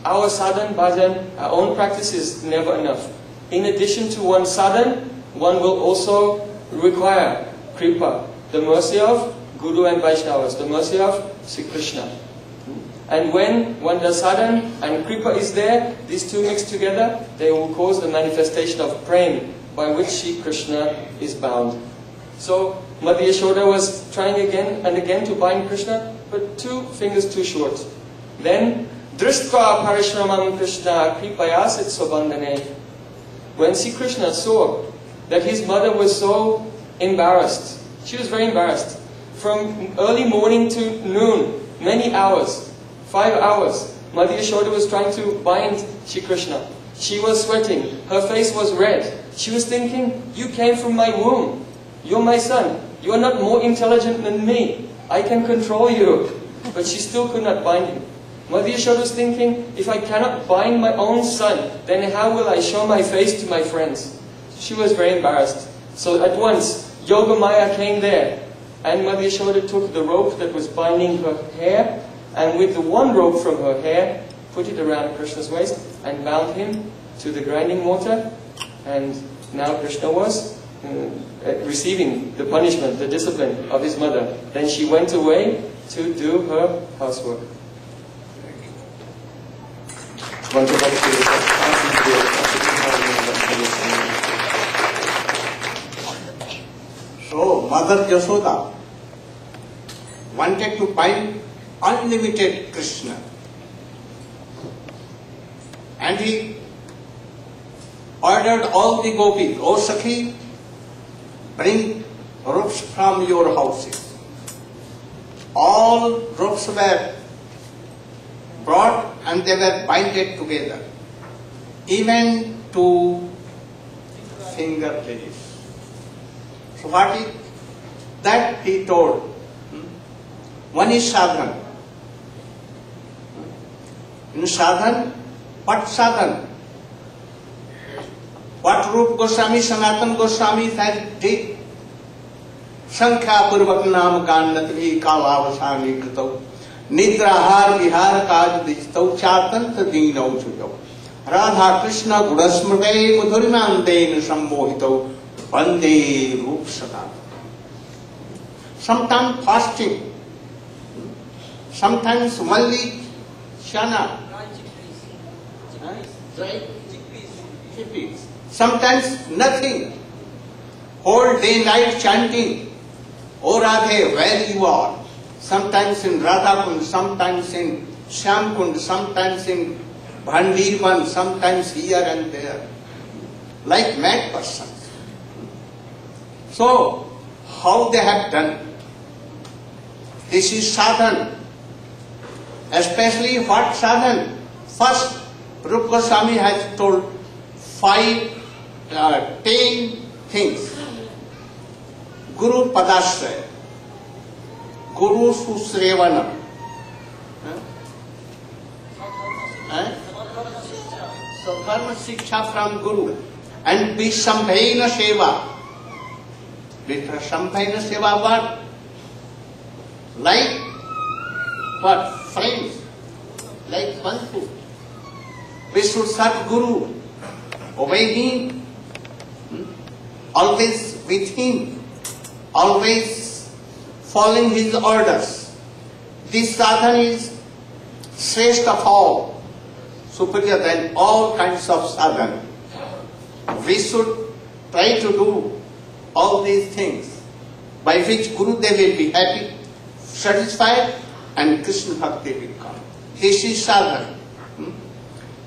Speaker 6: Our sadhana, bhajan, our own practice is never enough. In addition to one sadhana, one will also require kripa, the mercy of Guru and Vaishnavas, the mercy of Sri Krishna. And when one does sadhana and kripa is there, these two mixed together, they will cause the manifestation of prem, by which Sri Krishna is bound. So Mother Yashoda was trying again and again to bind Krishna, but 2 fingers too short. Then, Drishtva parishramam Krishna kripayasit sobandhane. When Sri Krishna saw that his mother was so embarrassed, she was very embarrassed. From early morning to noon, many hours, 5 hours, Mother Yashoda was trying to bind Sri Krishna. She was sweating. Her face was red. She was thinking, "You came from my womb. You're my son. You are not more intelligent than me. I can control you." But she still could not bind him. Mother Yashoda was thinking, if I cannot bind my own son, then how will I show my face to my friends? She was very embarrassed. So at once, Yogamaya came there. And Mother Yashoda took the rope that was binding her hair, and with the 1 rope from her hair, put it around Krishna's waist and bound him to the grinding mortar, and now Krishna was receiving the punishment, the discipline of his mother. Then she went away to do her housework.
Speaker 1: So, Mother Yashoda wanted to find unlimited Krishna. And he ordered all the gopis, "O Sakhi, bring ropes from your houses." All ropes were brought and they were binded together, even to finger ladies. So what is that he told? One is sadhan. In sadhan, what sadhan? What Rupa Goswami, Sanatana Goswami has did? Sankhya Purvak Nam Kandat Vi Kalavasami Krito Nidrahar Vihar Kaj Dijtau Chatanta Dinau Chujau Radha Krishna Gudasmrte Mudhurimandein Sammohitau Vande Rup Sada. Sometimes fasting, sometimes only chana, sometimes nothing, whole day night chanting, "O Radhe, where you are?" Sometimes in Radha Kund, sometimes in Shyam Kund, sometimes in Bhandirvan, sometimes here and there, like mad persons. So, how they have done? This is sadhan. Especially what sadhan? First, Rupa Goswami has told 10 things. Guru Padashraya, Guru Susrevana, so Dharma Shiksha from Guru, and Visambhaina Seva. Visambhaina Seva what? Like what? Friends, like Bandhu. We should serve Guru, obey him, always with him, always following his orders. This sadhana is shrestha of all, superior than all kinds of sadhana. We should try to do all these things by which Gurudev will be happy, satisfied, and Krishna Bhakti will come. This is sadhana.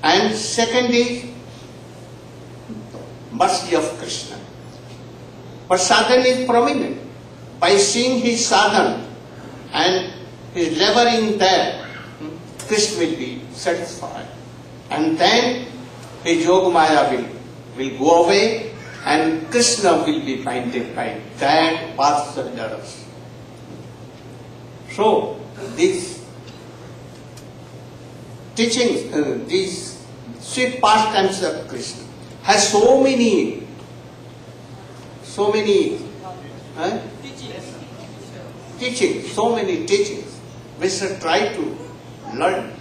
Speaker 1: And second is mercy of Krishna. But sadhana is prominent. By seeing his sadhana and his laboring there, Krishna will be satisfied. And then his Yogamaya will go away and Krishna will be blinded by that Vatsalyaras. So, these teachings, these sweet pastimes of Krishna has so many teachings, so many teachings. We should try to learn,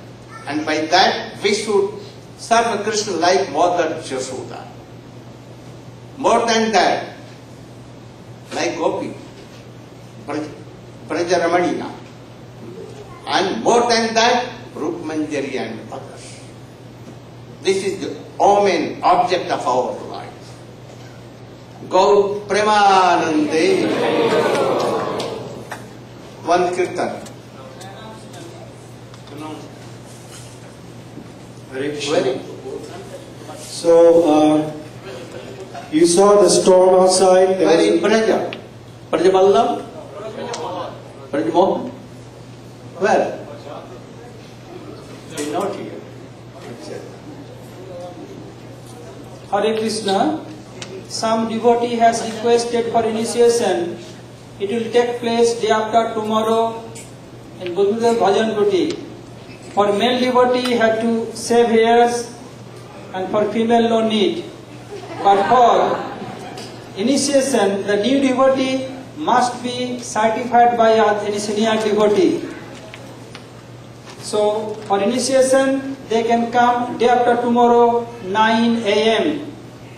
Speaker 1: and by that we should serve Krishna like Mother Yashoda. More than that, like Gopi, Brajaramanina, and more than that, Rup Manjari and others. This is the main object of our life. Gaur Premanande. One kirtan. Very.
Speaker 2: So, you saw the storm outside.
Speaker 1: Very Braja. Brajaballam? Brajamohan? Where? He is not here.
Speaker 5: Hare Krishna, some devotee has requested for initiation. It will take place day after tomorrow in Gurudeva Bhajan Kuti. For male devotee have to shave hairs, and for female no need. But for initiation, the new devotee must be certified by any senior devotee. So for initiation, they can come day after tomorrow 9 a.m.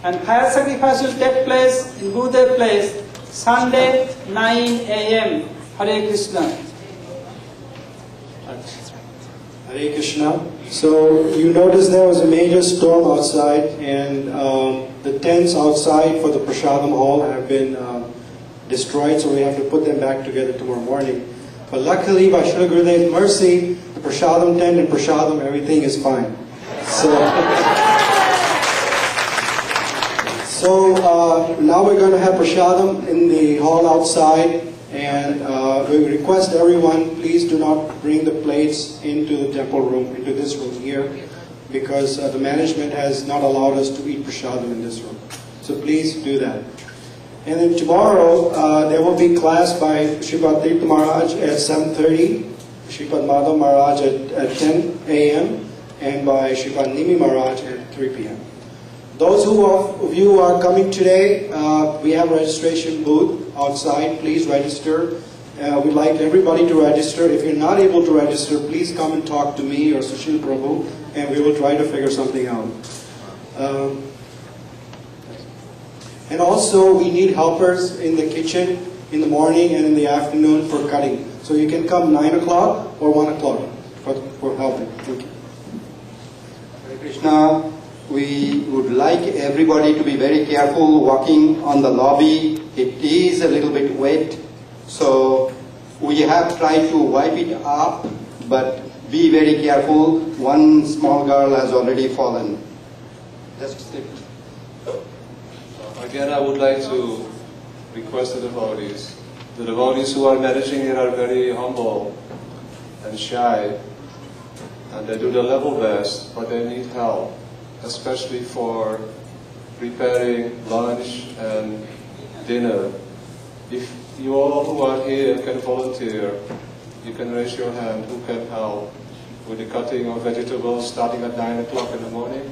Speaker 5: and fire sacrifice will take place in Gurudev place Sunday 9 a.m. Hare Krishna.
Speaker 2: Hare Krishna. So you notice there was a major storm outside, and the tents outside for the Prasadam hall have been destroyed, so we have to put them back together tomorrow morning. But luckily, by Srila Gurudev's mercy, the Prasadam tent and Prasadam, everything is fine. So now we're going to have Prasadam in the hall outside, and we request everyone, please do not bring the plates into the temple room, into this room here, because the management has not allowed us to eat Prasadam in this room. So please do that. And then tomorrow, there will be class by Sripad Tirtha Maharaj at 7:30, Sripad Madhav Maharaj at 10 a.m., and by Sripad Nimi Maharaj at 3 p.m. Those of you who are coming today, we have a registration booth outside. Please register. We'd like everybody to register. If you're not able to register, please come and talk to me or Sushil Prabhu, and we will try to figure something out. And also, we need helpers in the kitchen in the morning and in the afternoon for cutting. So you can come 9 o'clock or 1 o'clock for helping. Thank you.
Speaker 7: Hare Krishna. We would like everybody to be very careful walking on the lobby. It is a little bit wet, so we have tried to wipe it up, but be very careful. One small girl has already fallen. Just sit.
Speaker 8: Again, I would like to request the devotees. The devotees who are managing here are very humble and shy, and they do their level best, but they need help, especially for preparing lunch and dinner. If you all who are here can volunteer, you can raise your hand. Who can help with the cutting of vegetables starting at 9 o'clock in the morning?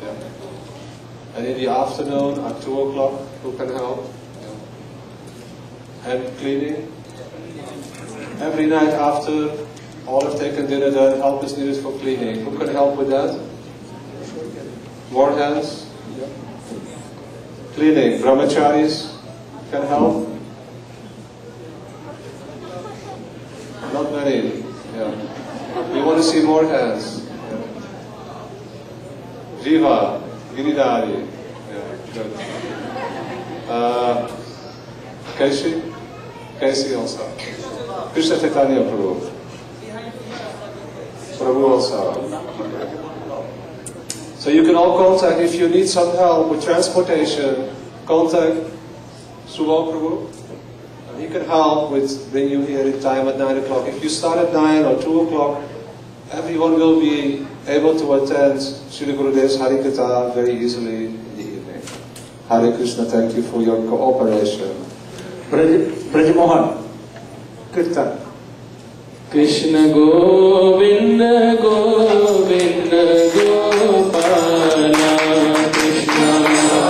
Speaker 8: Yeah. And in the afternoon at 2 o'clock, who can help? Yeah. And cleaning? Every night after all have taken dinner, then help is needed for cleaning. Who can help with that? More hands? Yeah. Cleaning. Brahmacharis can help? Not many. Yeah. We want to see more hands. Yeah. Jiva. Giridhari. Yeah, good. Casey? Casey also. Krishna Chaitanya Prabhu. Prabhu also. So you can all contact, if you need some help with transportation, contact Subal Prabhu. And he can help with bringing you here in time at 9 o'clock. If you start at 9 or 2 o'clock, everyone will be able to attend Srila Gurudev's Harikatha very easily in the evening. Hare Krishna, thank you for your cooperation.
Speaker 1: Braj Mohan, Kirtan.
Speaker 3: Krishna Govinda Govinda Gopala, Krishna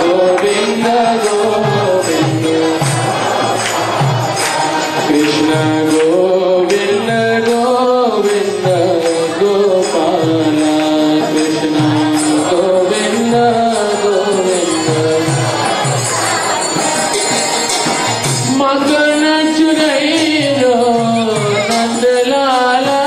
Speaker 3: Govinda Govinda, Krishna Govinda Govinda Gopala, Krishna Govinda Govinda. Makan Churaino Nandalala,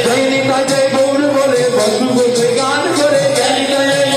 Speaker 9: जय निताय जय गौर बोले बसु बसे गान करे जय Nitai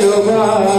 Speaker 9: Shobha